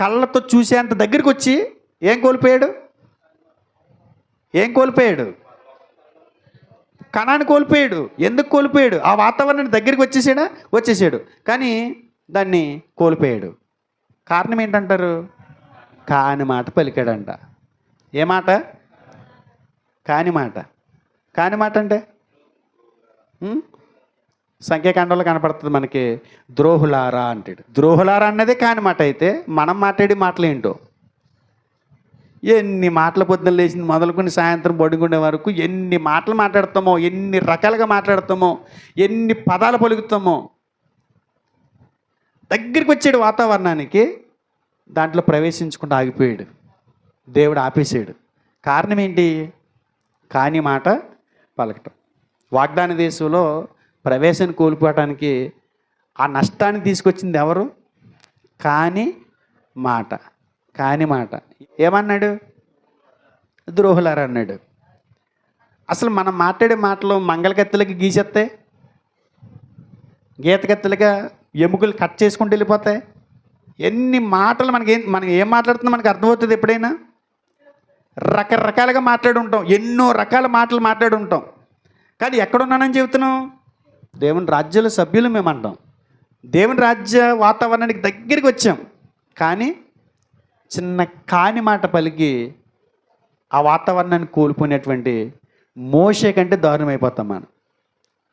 Speaker 1: కళ్ళతో చూసేంత దగ్గరికి వచ్చి ఏం కోల్పోయాడు? కణాన్ని కోల్పోయాడు. ఎందుకు కోల్పోయాడు? ఆ వాతావరణాన్ని దగ్గరికి వచ్చేసాడు, కానీ దాన్ని కోల్పోయాడు. కారణం ఏంటంటారు? కాని మాట పలికాడంట. ఏ మాట? కాని మాట అంటే సంఖ్యాకాండంలో కనపడుతుంది మనకి. ద్రోహులారా అంటాడు. ద్రోహులారా అన్నదే కాని మాట అయితే మనం మాట్లాడే మాటలు ఏంటో. ఎన్ని మాటల పొద్దున లేచింది మొదలుకొని సాయంత్రం పడుకునే వరకు ఎన్ని మాటలు మాట్లాడతామో, ఎన్ని రకాలుగా మాట్లాడతామో, ఎన్ని పదాలు పలుకుతామో. దగ్గరికి వచ్చాడు వాతావరణానికి, దాంట్లో ప్రవేశించుకుంటూ ఆగిపోయాడు. దేవుడు ఆపేసాడు. కారణం ఏంటి? కాని మాట పలకటం. వాగ్దాన దేశంలో ప్రవేశాన్ని కోల్పోవటానికి ఆ నష్టాన్ని తీసుకొచ్చింది ఎవరు? కాని మాట. ఏమన్నాడు? ద్రోహులారా అన్నాడు. అసలు మనం మాట్లాడే మాటలు మంగళకత్తెలకి గీసేస్తాయి, గీతకత్తెలుగా ఎముకలు కట్ చేసుకుంటూ వెళ్ళిపోతాయి. ఎన్ని మాటలు మనం ఏం మాట్లాడుతుందో మనకు అర్థమవుతుంది ఎప్పుడైనా? రకరకాలుగా మాట్లాడి ఉంటాం, ఎన్నో రకాల మాటలు మాట్లాడి ఉంటాం. కానీ ఎక్కడున్నానని చెబుతున్నాం? దేవుని రాజ్యాల సభ్యులు మేము అంటాం. దేవుని రాజ్య వాతావరణానికి దగ్గరికి వచ్చాం, కానీ చిన్న కాని మాట పలికి ఆ వాతావరణాన్ని కోల్పోయినటువంటి మోషే కంటే దారుణం అయిపోతాం మనం.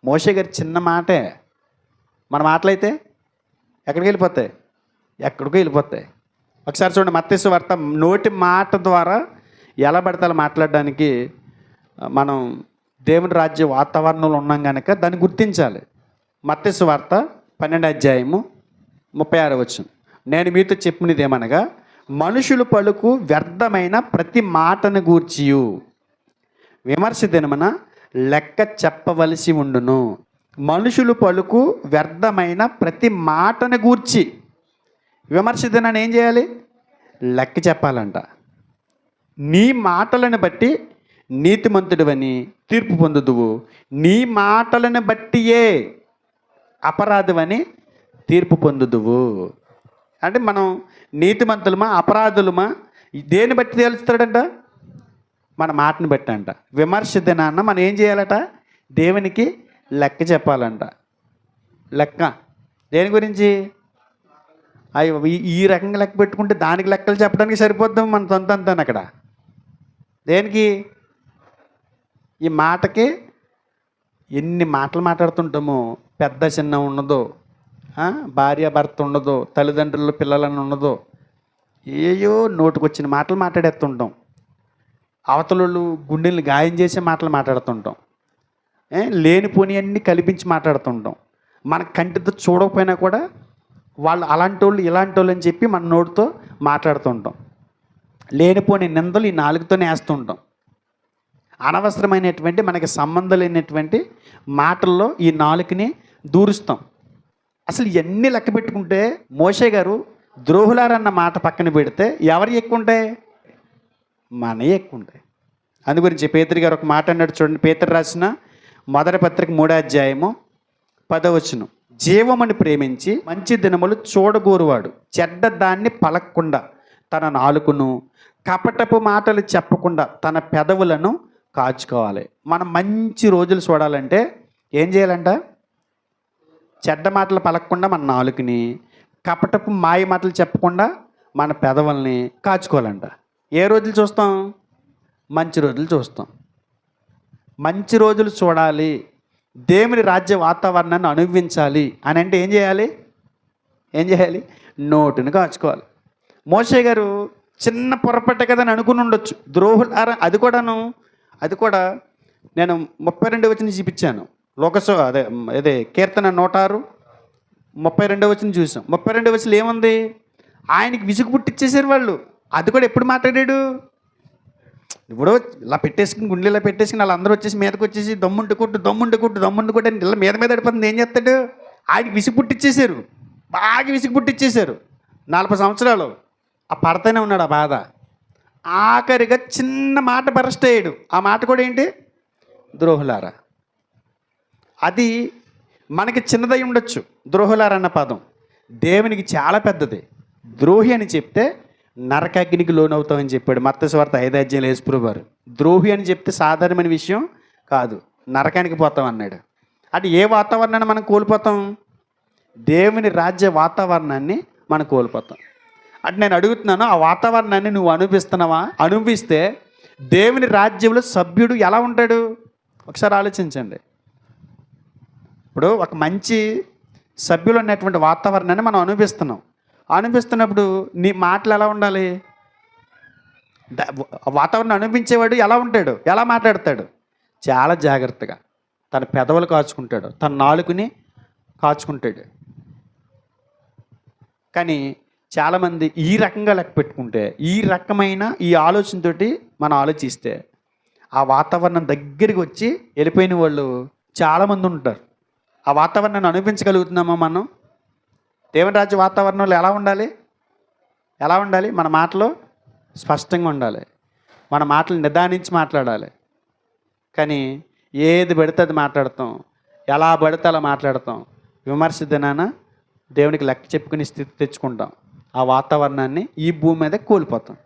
Speaker 1: మోషే గారి చిన్న మాటే మన మాటలైతే ఎక్కడికో వెళ్ళిపోతాయి. ఒకసారి చూడండి, మత్తయి సువార్త. నోటి మాట ద్వారా ఎలా పడితే అలా మాట్లాడడానికి మనం దేవుని రాజ్య వాతావరణంలో ఉన్నాం కనుక దాన్ని గుర్తించాలి. మత్తయి సువార్త 12:36 నేను మీతో చెప్పినది ఏమనగా మనుషులు పలుకు వ్యర్థమైన ప్రతి మాటను గూర్చియు విమర్శ దినమున లెక్క చెప్పవలసి ఉండును. మనుషులు పలుకు వ్యర్థమైన ప్రతి మాటను గూర్చి విమర్శ దినాన్ని ఏం చేయాలి? లెక్క చెప్పాలంట. నీ మాటలను బట్టి నీతిమంతుడివని తీర్పు పొందుదువు, నీ మాటలను బట్టియే అపరాధమని తీర్పు పొందుదువు. అంటే మనం నీతిమంతులమా అపరాధులమా దేన్ని బట్టి తేలుస్తాడంట? మన మాటని బట్టి అంట. విమర్శ దినాన్న మనం ఏం చేయాలట? దేవునికి లెక్క చెప్పాలంట. లెక్క దేని గురించి? అయ్యో ఈ రకంగా లెక్క పెట్టుకుంటే దానికి లెక్కలు చెప్పడానికి సరిపోద్దాం మన సొంతంతా అక్కడ. దేనికి? ఈ మాటకి ఎన్ని మాటలు మాట్లాడుతుంటామో, పెద్ద చిన్న ఉన్నదో, భార్య భర్త ఉండదో, తల్లిదండ్రులు పిల్లలని ఉండదో, ఏయో నోటుకొచ్చిన మాటలు మాట్లాడేస్తుంటాం. అవతలు గుండెల్ని గాయం చేసే మాటలు మాట్లాడుతుంటాం. లేనిపోని అన్నీ కల్పించి మాట్లాడుతుంటాం. మన కంటితో చూడకపోయినా కూడా వాళ్ళు అలాంటి వాళ్ళు ఇలాంటి వాళ్ళు అని చెప్పి మన నోటితో మాట్లాడుతుంటాం. లేనిపోని నిందలు ఈ నాలుగుతోనే వేస్తుంటాం. అనవసరమైనటువంటి మనకి సంబంధం లేనటువంటి మాటల్లో ఈ నాలుకని దూరుస్తాం. అసలు ఇవన్నీ లెక్క పెట్టుకుంటే మోషే గారు ద్రోహులారన్న మాట పక్కన పెడితే ఎవరు ఎక్కువ ఉంటాయి? మనయే ఎక్కువ ఉంటాయి. అందు గురించి పేతురు గారు ఒక మాట అన్నాడు చూడండి. పేతురు రాసిన మొదటి పత్రిక 3:10 జీవముని ప్రేమించి మంచి దినములు చూడగోరువాడు చెడ్డ దాన్ని పలకకుండా తన నాలుకను, కపటపు మాటలు చెప్పకుండా తన పెదవులను కాచుకోవాలి. మనం మంచి రోజులు చూడాలంటే ఏం చేయాలంట? చెడ్డ మాటలు పలకకుండా మన నాలుకని, కపటపు మాయ మాటలు చెప్పకుండా మన పెదవుల్ని కాచుకోవాలంట. ఏ రోజులు చూస్తాం? మంచి రోజులు చూస్తాం. మంచి రోజులు చూడాలి, దేవుని రాజ్య వాతావరణాన్ని అనుభవించాలి అని అంటే ఏం చేయాలి? నోటిని కాచుకోవాలి. మోషే గారు చిన్న పొరపాటే కదా అని అనుకుని ఉండొచ్చు. ద్రోహులారా, అది కూడా నేను 32 వచనం చూపించాను. అదే కీర్తన 106 32 వచనం చూసాం. 32 వచనం ఏముంది? ఆయనకి విసుగు పుట్టించేసారు వాళ్ళు. అది కూడా ఎప్పుడు మాట్లాడాడు? ఇప్పుడు ఇలా పెట్టేసుకుని, గుండెలు ఇలా పెట్టేసుకుని వాళ్ళందరూ వచ్చేసి మీదకి వచ్చేసి దమ్ముంటి కొట్టు అని ఇలా మీద పడిపోతుంది. ఏం చేస్తాడు? ఆయనకి విసుగు పుట్టించేశారు, బాగా విసుగు పుట్టించేశారు. 40 సంవత్సరాలు ఆ పడతానే ఉన్నాడు ఆ బాధ. ఆఖరిగా చిన్న మాట బరస్ట్ అయ్యాడు. ఆ మాట కూడా ఏంటి? ద్రోహులారా. అది మనకి చిన్నదై ఉండొచ్చు, ద్రోహులారా అన్న పదం. దేవునికి చాలా పెద్దది. ద్రోహి అని చెప్తే నరకాగ్నికి లోనవుతామని చెప్పాడు మత్తయి సువార్త 5 యేసుప్రభువు వారు. ద్రోహి అని చెప్తే సాధారణమైన విషయం కాదు, నరకానికి పోతాం అన్నాడు. అంటే ఏ వాతావరణాన్ని మనం కోల్పోతాం? దేవుని రాజ్య వాతావరణాన్ని మనం కోల్పోతాం. అంటే నేను అడుగుతున్నాను, ఆ వాతావరణాన్ని నువ్వు అనుభవిస్తున్నావా? అనుభవిస్తే దేవుని రాజ్యంలో సభ్యుడు ఎలా ఉంటాడు? ఒకసారి ఆలోచించండి. ఇప్పుడు ఒక మంచి సభ్యులు ఉన్నటువంటి వాతావరణాన్ని మనం అనుభవిస్తున్నప్పుడు నీ మాటలు ఎలా ఉండాలి? వాతావరణం అనుభవించేవాడు ఎలా ఉంటాడు? ఎలా మాట్లాడతాడు? చాలా జాగ్రత్తగా తన పెదవులు కాచుకుంటాడు, తన నాలుకని కాచుకుంటాడు. కానీ చాలామంది ఈ రకంగా లెక్క పెట్టుకుంటే, ఈ రకమైన ఈ ఆలోచనతోటి మనం ఆలోచిస్తే ఆ వాతావరణం దగ్గరికి వచ్చి వెళ్ళిపోయిన వాళ్ళు చాలామంది ఉంటారు. ఆ వాతావరణాన్ని అనుభవించగలుగుతున్నామా మనం? దేవుని రాజ్య వాతావరణంలో ఎలా ఉండాలి? మన మాటలు స్పష్టంగా ఉండాలి, మన మాటలు నిదానించి మాట్లాడాలి. కానీ ఏది పడితే అది మాట్లాడతాం, ఎలా పడితే అలా మాట్లాడతాం. విమర్శ దినాన దేవునికి లెక్క చెప్పుకునే స్థితి తెచ్చుకుంటాం. ఆ వాతావరణాన్ని ఈ భూమి మీద కోల్పోతాం.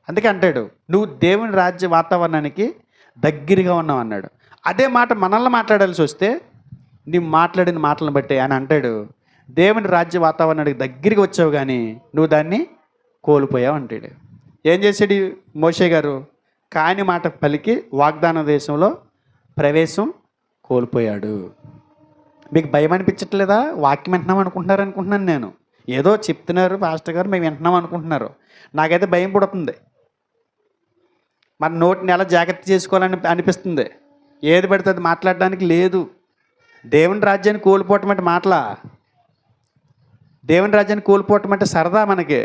Speaker 1: అందుకే అంటాడు, నువ్వు దేవుని రాజ్య వాతావరణానికి దగ్గరగా ఉన్నావు అన్నాడు. అదే మాట మనల్ని మాట్లాడాల్సి వస్తే నువ్వు మాట్లాడిన మాటలను బట్టి ఆయన అంటాడు, దేవుని రాజ్య వాతావరణానికి దగ్గరికి వచ్చావు కానీ నువ్వు దాన్ని కోల్పోయావు అంటాడు. ఏం చేశాడు మోషే గారు? కాని మాట పలికి వాగ్దాన దేశంలో ప్రవేశం కోల్పోయాడు. మీకు భయం అనిపించట్లేదా? వాక్యం వింటున్నాం అనుకుంటున్నాను నేను. ఏదో చెప్తున్నారు పాస్టర్ గారు, మేము వింటున్నాం అనుకుంటున్నారు. నాకైతే భయం పుడుతుంది. మన నోటిని ఎలా జాగ్రత్త చేసుకోవాలని అనిపిస్తుంది. ఏది పడితే అది మాట్లాడడానికి లేదు. దేవుని రాజ్యాన్ని కోల్పోవటం అంటే మాటలా? దేవుని రాజ్యాన్ని కోల్పోవటం అంటే సరదా మనకి?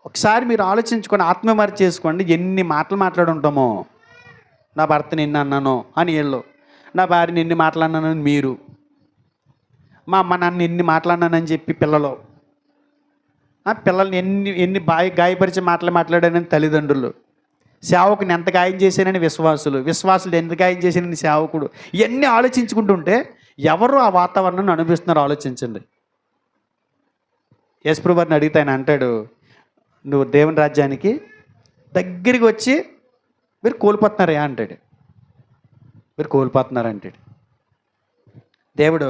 Speaker 1: ఒకసారి మీరు ఆలోచించుకొని ఆత్మవిమర్శ చేసుకోండి. ఎన్ని మాటలు మాట్లాడుంటామో. నా భర్తని ఎన్ని అన్నానో అని వీళ్ళు, నా భార్యని ఎన్ని మాట్లాడినానని మీరు, మా అమ్మ నాన్న ఎన్ని మాట్లాడినానని చెప్పి పిల్లల్ని ఎన్ని గాయపరిచే మాట్లాడానని తల్లిదండ్రులు, సేవకుని ఎంత గాయం చేశానని విశ్వాసులు ఎంత గాయం చేశానని సేవకుడు. ఇవన్నీ ఆలోచించుకుంటుంటే ఎవరు ఆ వాతావరణాన్ని అనుభవిస్తున్నారో ఆలోచించండి. యేసుప్రభువు వారిని అడిగితే ఆయన అంటాడు, నువ్వు దేవుని రాజ్యానికి దగ్గరికి వచ్చి మీరు కోల్పోతున్నారా అంటాడు. మీరు కోల్పోతున్నారంటాడు. దేవుడు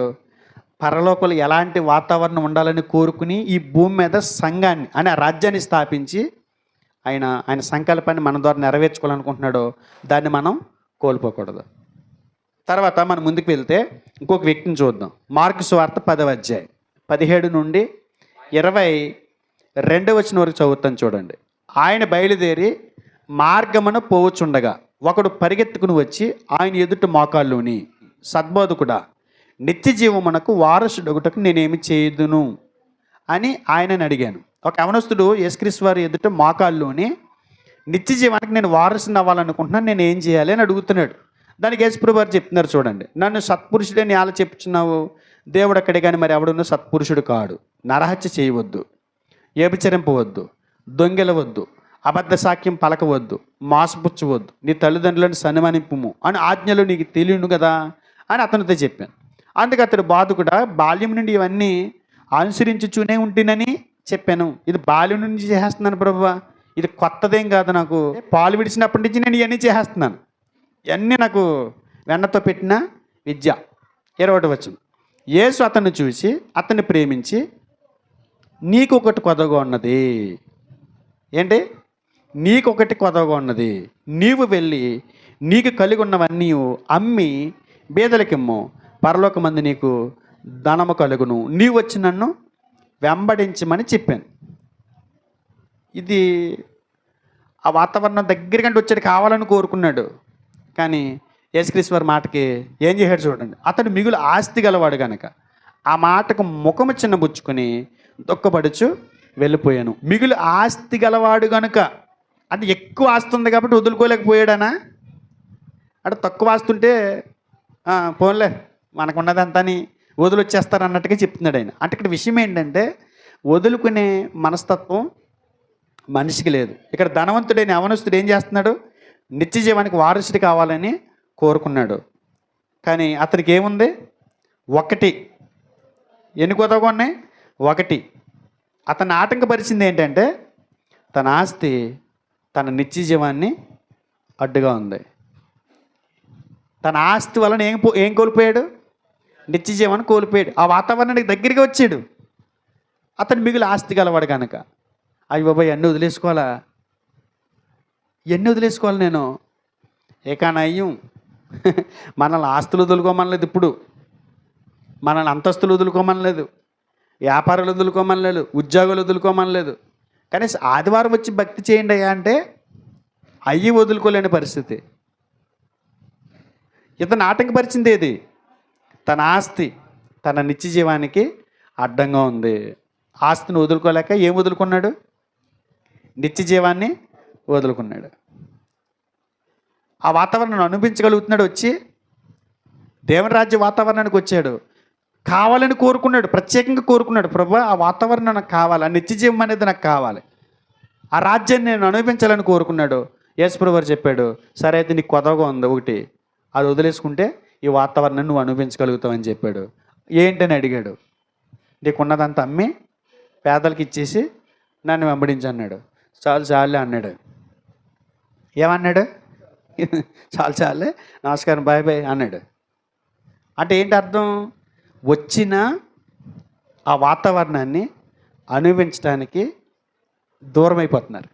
Speaker 1: పరలోకంలో ఎలాంటి వాతావరణం ఉండాలని కోరుకుని ఈ భూమి మీద సంఘాన్ని అనే రాజ్యాన్ని స్థాపించి ఆయన సంకల్పాన్ని మన ద్వారా నెరవేర్చుకోవాలనుకుంటున్నాడో దాన్ని మనం కోల్పోకూడదు. తర్వాత మనం ముందుకు వెళ్తే ఇంకొక వ్యక్తిని చూద్దాం. మార్కు సువార్త 10వ అధ్యాయం 17 నుండి 22వ వచనం వరకు చదువుతాను చూడండి. ఆయన బయలుదేరి మార్గమున పోవచ్చుండగా ఒకడు పరిగెత్తుకుని వచ్చి ఆయన ఎదుట మోకాళ్ళుని, సద్బోధకుడా, నిత్య జీవమునకు వారసుడొకటకు నేనేమి చేయుదును అని ఆయనని అడిగాను. ఒక యవనస్తుడు యేసుక్రీస్తు వారి ఎదుట మోకాళ్ళుని, నిత్య జీవానికి నేను వారసుని అవ్వాలనుకుంటున్నాను, నేను ఏం చేయాలి అని అడుగుతున్నాడు. దానికి యేసుప్రభువు వారు చెప్తున్నారు చూడండి, నన్ను సత్పురుషుడని ఎలా చెప్తున్నావు? దేవుడు అక్కడే కానీ మరి ఎవడున్న సత్పురుషుడు కాడు. నరహత్య చేయవద్దు, వ్యభిచరింపవద్దు, దొంగెలవద్దు, అబద్ధ సాక్ష్యం పలకవద్దు, మోసపుచ్చవద్దు, నీ తల్లిదండ్రులను సన్మానింపుము అని ఆజ్ఞలు నీకు తెలియను కదా అని అతనితో చెప్పాను. అందుకే అతడు బాధకుడా, బాల్యం నుండి ఇవన్నీ అనుసరించుచూనే ఉంటేనని చెప్పాను. ఇది బాల్యం నుంచి చేసేస్తున్నాను ప్రభువా, ఇది కొత్తదేం కాదు నాకు. పాలు విడిచినప్పటి నుంచి నేను ఇవన్నీ చేసేస్తున్నాను. ఇవన్నీ నాకు వెన్నతో పెట్టిన విద్య. 20వ వచనం. యేసు అతన్ని చూసి అతన్ని ప్రేమించి, నీకు ఒకటి కొదవగా ఉన్నది. ఏంటి? నీకు ఒకటి కొదవగా ఉన్నది. నీవు వెళ్ళి నీకు కలిగి ఉన్నవన్నీ అమ్మి బీదలకిమ్ము, పరలోకమందు నీకు ధనము కలుగును, నీవు వచ్చి నన్ను వెంబడించమని చెప్పాను. ఇది ఆ వాతావరణం దగ్గరకంటే వచ్చాడు, కావాలని కోరుకున్నాడు. కానీ యేసుక్రీస్తు వారి మాటకి ఏం చేశాడు చూడండి. అతడు మిగులు ఆస్తి గలవాడు కనుక ఆ మాటకు ముఖము చిన్నబుచ్చుకొని దుఃఖపడుచు వెళ్ళిపోయాను. మిగులు ఆస్తి గలవాడు కనుక అంటే ఎక్కువ ఆస్తి ఉంది కాబట్టి వదులుకోలేకపోయాడనా? అంటే తక్కువ ఆస్తి ఉంటే పోన్లే మనకున్నదంతా అని వదిలొచ్చేస్తారు అన్నట్టుగా చెప్తున్నాడు ఆయన. అంటే ఇక్కడ విషయం ఏంటంటే వదులుకునే మనస్తత్వం మనిషికి లేదు. ఇక్కడ ధనవంతుడైన యవనస్తుడు ఏం చేస్తున్నాడు? నిత్య జీవానికి వారసుడు కావాలని కోరుకున్నాడు. కానీ అతనికి ఏముంది? ఒకటి. ఎన్ని కొత్తగా ఉన్నాయి? ఒకటి. అతన్ని ఆటంకపరిచింది ఏంటంటే తన ఆస్తి తన నిత్య జీవాన్ని అడ్డుగా ఉంది. తన ఆస్తి వలన ఏం కోల్పోయాడు? నిత్య జీవాన్ని కోల్పోయాడు. ఆ వాతావరణానికి దగ్గరికి వచ్చాడు. అతను మిగులు ఆస్తి గలవాడు కనుక అయ్యి బాబాయ్ ఎన్ని వదిలేసుకోవాలా, ఎన్ని వదిలేసుకోవాలి నేను? ఏకానయ్యం మనల్ని ఆస్తులు వదులుకోమనలేదు, ఇప్పుడు మనల్ని అంతస్తులు వదులుకోమనలేదు, వ్యాపారాలు వదులుకోమనలేదు, ఉద్యోగాలు వదులుకోమనలేదు. కానీ ఆదివారం వచ్చి భక్తి చేయండి అయ్యా అంటే అయ్యి వదులుకోలేని పరిస్థితి. ఇతను ఆటంకపరిచింది ఏది? తన ఆస్తి తన నిత్య జీవానికి అడ్డంగా ఉంది. ఆస్తిని వదులుకోలేక ఏం వదులుకున్నాడు? నిత్య జీవాన్ని వదులుకున్నాడు. ఆ వాతావరణాన్ని అనుభవించగలుగుతున్నాడు. వచ్చి దేవుని రాజ్య వాతావరణానికి వచ్చాడు. కావాలని కోరుకున్నాడు, ప్రత్యేకంగా కోరుకున్నాడు. ప్రభు ఆ వాతావరణం నాకు కావాలి, ఆ నిత్య జీవం అనేది నాకు కావాలి, ఆ రాజ్యాన్ని నేను అనుభవించాలని కోరుకున్నాడు. యేసుప్రభు వారు చెప్పాడు, సరే అయితే నీకు కొదవగా ఉంది ఒకటి, అది వదిలేసుకుంటే ఈ వాతావరణాన్ని నువ్వు అనుభవించగలుగుతావని చెప్పాడు. ఏంటని అడిగాడు. నీకున్నదంతా అమ్మి పేదలకు ఇచ్చేసి నన్ను వెంబడించి అన్నాడు. చాలు చాలే అన్నాడు. ఏమన్నాడు? చాలు చాలే, నమస్కారం, బాయ్ బాయ్ అన్నాడు. అంటే ఏంటి అర్థం? వచ్చిన ఆ వాతావరణాన్ని అనుభవించడానికి దూరం అయిపోతున్నారు.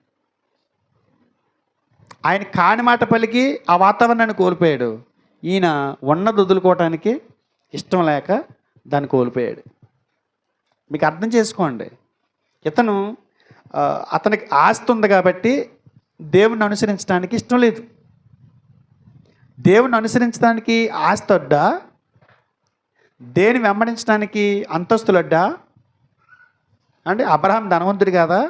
Speaker 1: ఆయన కాని మాట పలికి ఆ వాతావరణాన్ని కోల్పోయాడు. ఈయన ఉన్నది వదులుకోవటానికి ఇష్టం లేక దాన్ని కోల్పోయాడు. మీకు అర్థం చేసుకోండి. ఇతను అతనికి ఆస్తి ఉంది కాబట్టి దేవుణ్ణి అనుసరించడానికి ఇష్టం లేదు. దేవుణ్ణి అనుసరించడానికి ఆస్తి వడ్డా, దేని వెంబడించడానికి అంతస్తులడ్డా? అంటే అబ్రహాం ధనవంతుడు కాదా?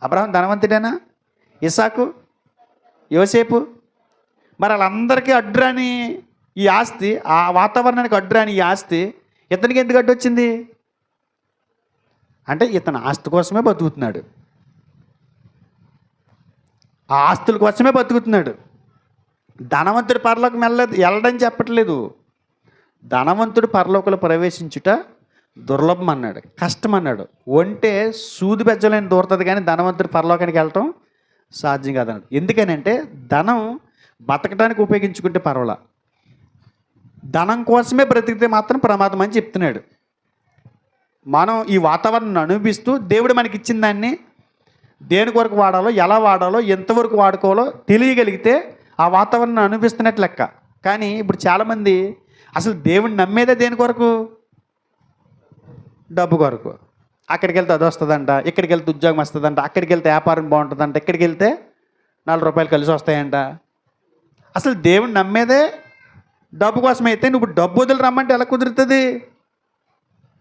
Speaker 1: అబ్రహాం ధనవంతుడేనా? ఇసాకు, యోసేపు, మరి వాళ్ళందరికీ అడ్డురాని ఈ ఆస్తి, ఆ వాతావరణానికి అడ్డురాని ఈ ఆస్తి ఇతనికి ఎందుకు అడ్డొచ్చింది? అంటే ఇతను ఆస్తి కోసమే బతుకుతున్నాడు, ఆ ఆస్తుల కోసమే బతుకుతున్నాడు. ధనవంతుడు పరలోకం వెళ్ళడని చెప్పట్లేదు. ధనవంతుడు పరలోకంలో ప్రవేశించుట దుర్లభం అన్నాడు, కష్టం అన్నాడు. ఒంటే సూది బెజ్జలైన దూరుతుంది కానీ ధనవంతుడు పరలోకానికి వెళ్ళటం సాధ్యం కాదన్నాడు. ఎందుకనంటే ధనం బతకడానికి ఉపయోగించుకుంటే పర్వాలా, ధనం కోసమే బ్రతికితే మాత్రం ప్రమాదం అని చెప్తున్నాడు. మనం ఈ వాతావరణాన్ని అనుభవిస్తూ దేవుడు మనకి ఇచ్చిన దాన్ని దేని కొరకు వాడాలో, ఎలా వాడాలో, ఎంతవరకు వాడుకోవాలో తెలియగలిగితే ఆ వాతావరణాన్ని అనుభవిస్తున్నట్టు లెక్క. కానీ ఇప్పుడు చాలామంది అసలు దేవుడిని నమ్మేదే దేని కొరకు? డబ్బు కొరకు. అక్కడికి వెళ్తే అది వస్తుందంట, ఇక్కడికి వెళ్తే ఉద్యోగం వస్తుందంట, అక్కడికి వెళ్తే వ్యాపారం బాగుంటుందంట, ఇక్కడికి వెళ్తే 4 రూపాయలు కలిసి వస్తాయంట. అసలు దేవుడిని నమ్మేదే డబ్బు కోసం. అయితే నువ్వు డబ్బు వదిలి రమ్మంటే ఎలా కుదురుతుంది?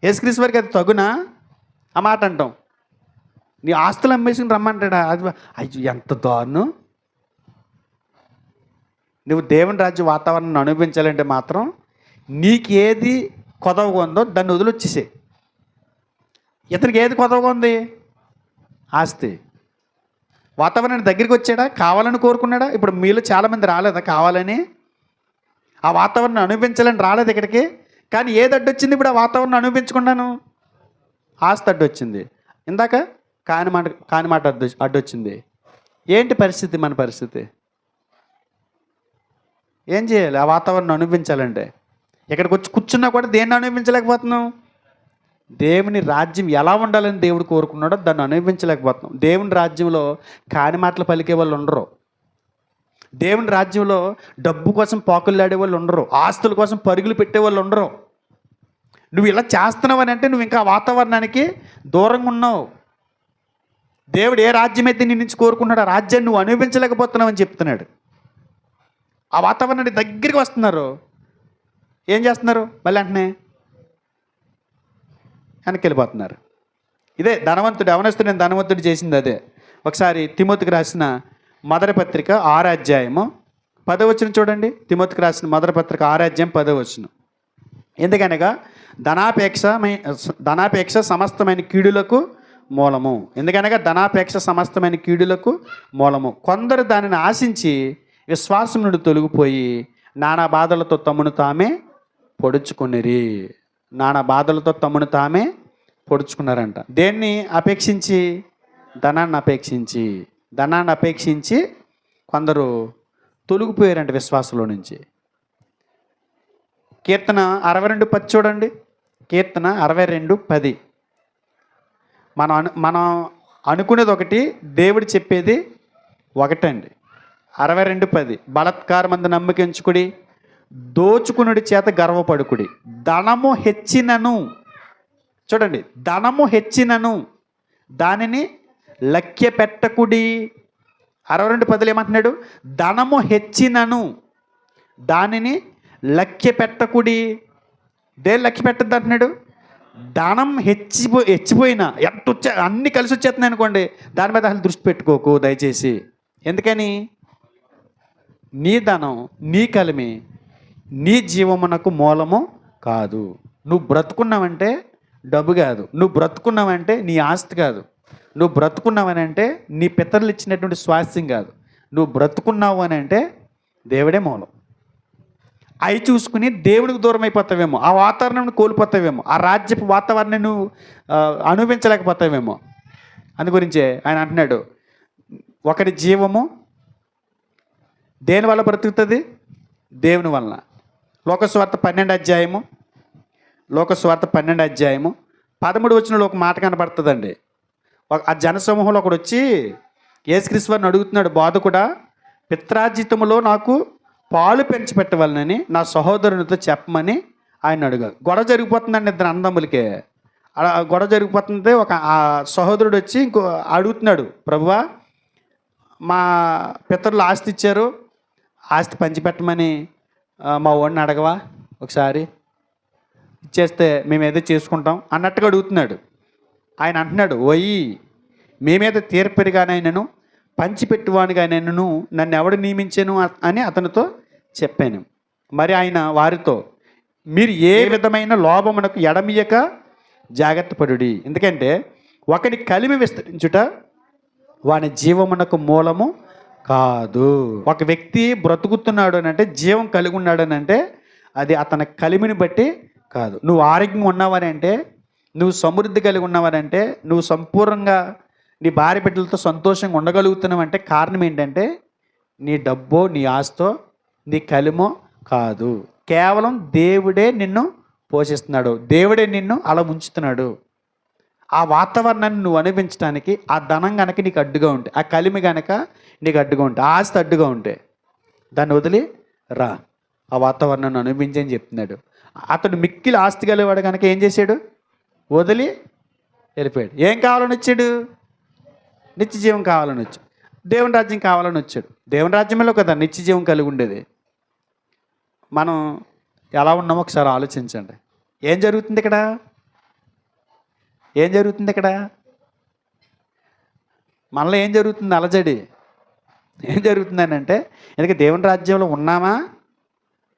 Speaker 1: యేసుక్రీస్తు వారికి అది తగునా? ఆ మాట అంటాం. నీ ఆస్తులు అమ్మేసుకుని రమ్మంటాడా? అది అయ్యో ఎంత దారుణం. నువ్వు దేవుని రాజ్య వాతావరణాన్ని అనుభవించాలంటే మాత్రం నీకేది కొదవగా ఉందో దాన్ని వదిలొచ్చేసే. ఇతనికి ఏది కొదవగా ఉంది? ఆస్తి. వాతావరణాన్ని దగ్గరికి వచ్చాడా? కావాలని కోరుకున్నాడా? ఇప్పుడు మీలో చాలామంది రాలేదా కావాలని? ఆ వాతావరణం అనుభవించాలని రాలేదు ఇక్కడికి. కానీ ఏది అడ్డొచ్చింది ఇప్పుడు? ఆ వాతావరణం అనుభవించకుండాను ఆస్తి అడ్డొచ్చింది. ఇందాక కాని మాట అడ్డొచ్చింది. ఏంటి పరిస్థితి? మన పరిస్థితి ఏం చేయాలి? ఆ వాతావరణం అనుభవించాలంటే ఇక్కడికి వచ్చి కూర్చున్నా కూడా దేన్ని అనుభవించలేకపోతున్నాం. దేవుని రాజ్యం ఎలా ఉండాలని దేవుడు కోరుకున్నాడో దాన్ని అనుభవించలేకపోతున్నాం. దేవుని రాజ్యంలో కాని మాటలు పలికే వాళ్ళు ఉండరు. దేవుని రాజ్యంలో డబ్బు కోసం పాకులాడే వాళ్ళు ఉండరు, ఆస్తుల కోసం పరుగులు పెట్టే వాళ్ళు ఉండరు. నువ్వు ఇలా చేస్తున్నావని అంటే నువ్వు ఇంకా ఆ వాతావరణానికి దూరంగా ఉన్నావు. దేవుడు ఏ రాజ్యం అయితే నీ నుంచి కోరుకున్నాడు ఆ రాజ్యాన్ని నువ్వు అనుభవించలేకపోతున్నావు అని చెప్తున్నాడు. ఆ వాతావరణానికి దగ్గరికి వస్తున్నారు, ఏం చేస్తున్నారు? మళ్ళీ వెంటనే వెనక్కి వెళ్ళిపోతున్నారు. ఇదే ధనవంతుడు యవనస్తుడు, నేను ధనవంతుడు చేసింది అదే. ఒకసారి తిమోతికి రాసిన మొదటి పత్రిక 6వ అధ్యాయము 10వ వచనం చూడండి. తిమోతికి రాసిన మొదటి పత్రిక 6వ అధ్యాయం 10వ వచనం. ఎందుకనగా ధనాపేక్ష సమస్తమైన కీడులకు మూలము. ఎందుకనగా ధనాపేక్ష సమస్తమైన కీడులకు మూలము. కొందరు దానిని ఆశించి విశ్వాసం నుండి తొలగిపోయి నానా బాధలతో తమను తామే పొడుచుకునిరి. నానా బాధలతో తమను తామే పొడుచుకున్నారంట. దేన్ని అపేక్షించి? ధనాన్ని అపేక్షించి కొందరు తొలగిపోయారంట విశ్వాసంలో నుంచి. కీర్తన 62:10 చూడండి. కీర్తన 62:10. మనం అనుకునేది ఒకటి, దేవుడు చెప్పేది ఒకటండి. 62:10. బలత్కారమందు నమ్మకించుకుడి, దోచుకునుడి చేత గర్వపడుకుడి, ధనము హెచ్చినను, చూడండి, ధనము హెచ్చినను దానిని లక్ష్య పెట్టకుడి. 62:10 ఏమంటున్నాడు? ధనము హెచ్చినను దానిని లక్ష్య పెట్టకుడి. దేని లక్ష్య పెట్టద్దు అంటున్నాడు? ధనం హెచ్చిపోయినా ఎంత అన్నీ కలిసి వచ్చేస్తున్నాయి అనుకోండి, దాని మీద అసలు దృష్టి పెట్టుకోకు దయచేసి. ఎందుకని? నీ ధనం, నీ కలిమి నీ జీవమునకు మూలము కాదు. నువ్వు బ్రతుకున్నావంటే డబ్బు కాదు, నువ్వు బ్రతుకున్నావంటే నీ ఆస్తి కాదు, నువ్వు బ్రతుకున్నావని అంటే నీ పితరులు ఇచ్చినటువంటి స్వాస్థ్యం కాదు. నువ్వు బ్రతుకున్నావు అని అంటే దేవుడే మూలం. అవి చూసుకుని దేవుడికి దూరం అయిపోతావేమో, ఆ వాతావరణం కోల్పోతావేమో, ఆ రాజ్యపు వాతావరణాన్ని నువ్వు అనుభవించలేకపోతావేమో. అందు గురించే ఆయన అంటున్నాడు, ఒకరి జీవము దేని వల్ల బ్రతుకుతుంది? దేవుని వలన. లోకసువార్త 12వ అధ్యాయము 13వ వచనంలో ఒక మాట కనబడుతుందండి. ఆ జనసమూహంలో ఒకడు వచ్చి యేసుక్రీస్తు వారిని అడుగుతున్నాడు, బోధకుడా, పిత్రార్జితములో నాకు పాలు పెంచిపెట్టవాలని నా సహోదరునితో చెప్పమని ఆయన అడిగారు. గొడవ జరిగిపోతుందండి ఇద్దరు అన్నదమ్ములకే. అలా గొడవ జరిగిపోతుంటే ఆ సహోదరుడు వచ్చి ఇంకో అడుగుతున్నాడు, ప్రభువా, మా పితరులు ఆస్తి ఇచ్చారు, ఆస్తి పంచిపెట్టమని మా వాడిని అడగవా, ఒకసారి ఇచ్చేస్తే మేము ఏదో చేసుకుంటాం అన్నట్టుగా అడుగుతున్నాడు. ఆయన అంటున్నాడు, ఓయి, మేమేదో తీర్పరిగానైనను పంచిపెట్టువానిగానైనను నన్ను ఎవడు నియమించాను అని అతనితో చెప్పాను. మరి ఆయన వారితో, మీరు ఏ విధమైన లోభమునకు ఎడమియక జాగ్రత్త పడుడి. ఎందుకంటే ఒకని కలిమి విస్తరించుట వాని జీవమునకు మూలము కాదు. ఒక వ్యక్తి బ్రతుకుతున్నాడు అని అంటే, జీవం కలిగి ఉన్నాడు అని అంటే అది అతని కలిమిని బట్టి కాదు. నువ్వు ఆరోగ్యం ఉన్నావని అంటే, నువ్వు సమృద్ధి కలిగి ఉన్నావనంటే, నువ్వు సంపూర్ణంగా నీ భార్య బిడ్డలతో సంతోషంగా ఉండగలుగుతున్నావు అంటే కారణం ఏంటంటే నీ డబ్బో, నీ ఆస్తో, నీ కలిమో కాదు. కేవలం దేవుడే నిన్ను పోషిస్తున్నాడు, దేవుడే నిన్ను అలా ఉంచుతున్నాడు. ఆ వాతావరణాన్ని నువ్వు అనుభవించడానికి ఆ ధనం కనుక నీకు అడ్డుగా ఉంటే, ఆ కలిమి కనుక నీకు అడ్డుగా ఉంటే, ఆ ఆస్తి అడ్డుగా ఉంటే దాన్ని వదిలి రా, ఆ వాతావరణాన్ని అనుభవించని చెప్తున్నాడు. అతడు మిక్కిలి ఆస్తి కలివాడు కనుక ఏం చేశాడు? వదిలి వెళ్ళిపోయాడు. ఏం కావాలని వచ్చాడు? నిత్య జీవం కావాలని వచ్చాడు, దేవుని రాజ్యం కావాలని వచ్చాడు. దేవుని రాజ్యంలో కదా నిత్య జీవం కలిగి ఉండేది. మనం ఎలా ఉన్నామో ఒకసారి ఆలోచించండి. ఏం జరుగుతుంది ఇక్కడ? మనలో ఏం జరుగుతుంది? అలజడి ఏం జరుగుతుందని అంటే, ఎందుకంటే దేవుని రాజ్యంలో ఉన్నామా,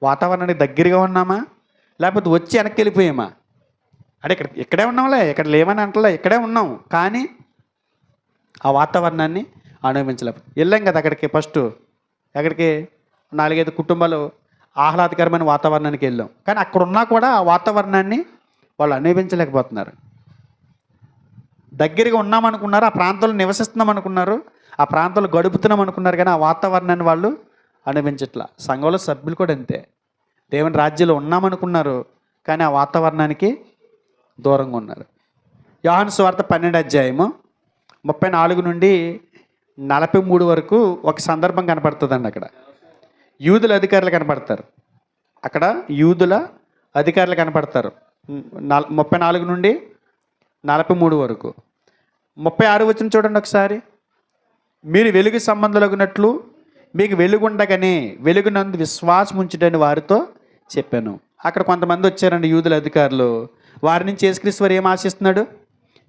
Speaker 1: వాతావరణానికి దగ్గరగా ఉన్నామా, లేకపోతే వచ్చి వెనక్కి వెళ్ళిపోయామా? అంటే ఇక్కడే ఉన్నాంలే, ఇక్కడ లేమని అంటలే, ఇక్కడే ఉన్నాం, కానీ ఆ వాతావరణాన్ని అనుభవించలేము. వెళ్ళాం కదా అక్కడికి, ఫస్ట్ ఎక్కడికి 4-5 కుటుంబాలు ఆహ్లాదకరమైన వాతావరణానికి వెళ్ళాం, కానీ అక్కడ ఉన్నా కూడా ఆ వాతావరణాన్ని వాళ్ళు అనుభవించలేకపోతున్నారు. దగ్గరగా ఉన్నామనుకున్నారు, ఆ ప్రాంతంలో నివసిస్తున్నాం అనుకున్నారు, ఆ ప్రాంతంలో గడుపుతున్నాం అనుకున్నారు, కానీ ఆ వాతావరణాన్ని వాళ్ళు అనుభవించట్లా. సంఘంలో సభ్యులు కూడా అంతే, దేవుని రాజ్యంలో ఉన్నామనుకున్నారు, కానీ ఆ వాతావరణానికి దూరంగా ఉన్నారు. యోహాను సువార్త 12వ అధ్యాయము 34 నుండి 43 వరకు ఒక సందర్భం కనపడుతుందండి. అక్కడ యూదుల అధికారులు కనపడతారు. అక్కడ యూదుల అధికారులు కనపడతారు. 34 నుండి 43 వరకు. 36 వచనం చూడండి ఒకసారి. మీరు వెలుగు సంబంధులగునట్లు మీకు వెలుగుండగానే వెలుగునందు విశ్వాసం ఉంచుటని వారితో చెప్పాను. అక్కడ కొంతమంది వచ్చారండి యూదుల అధికారులు. వారి నుంచి యేసుక్రీస్తు వారు ఏం ఆశిస్తున్నాడు?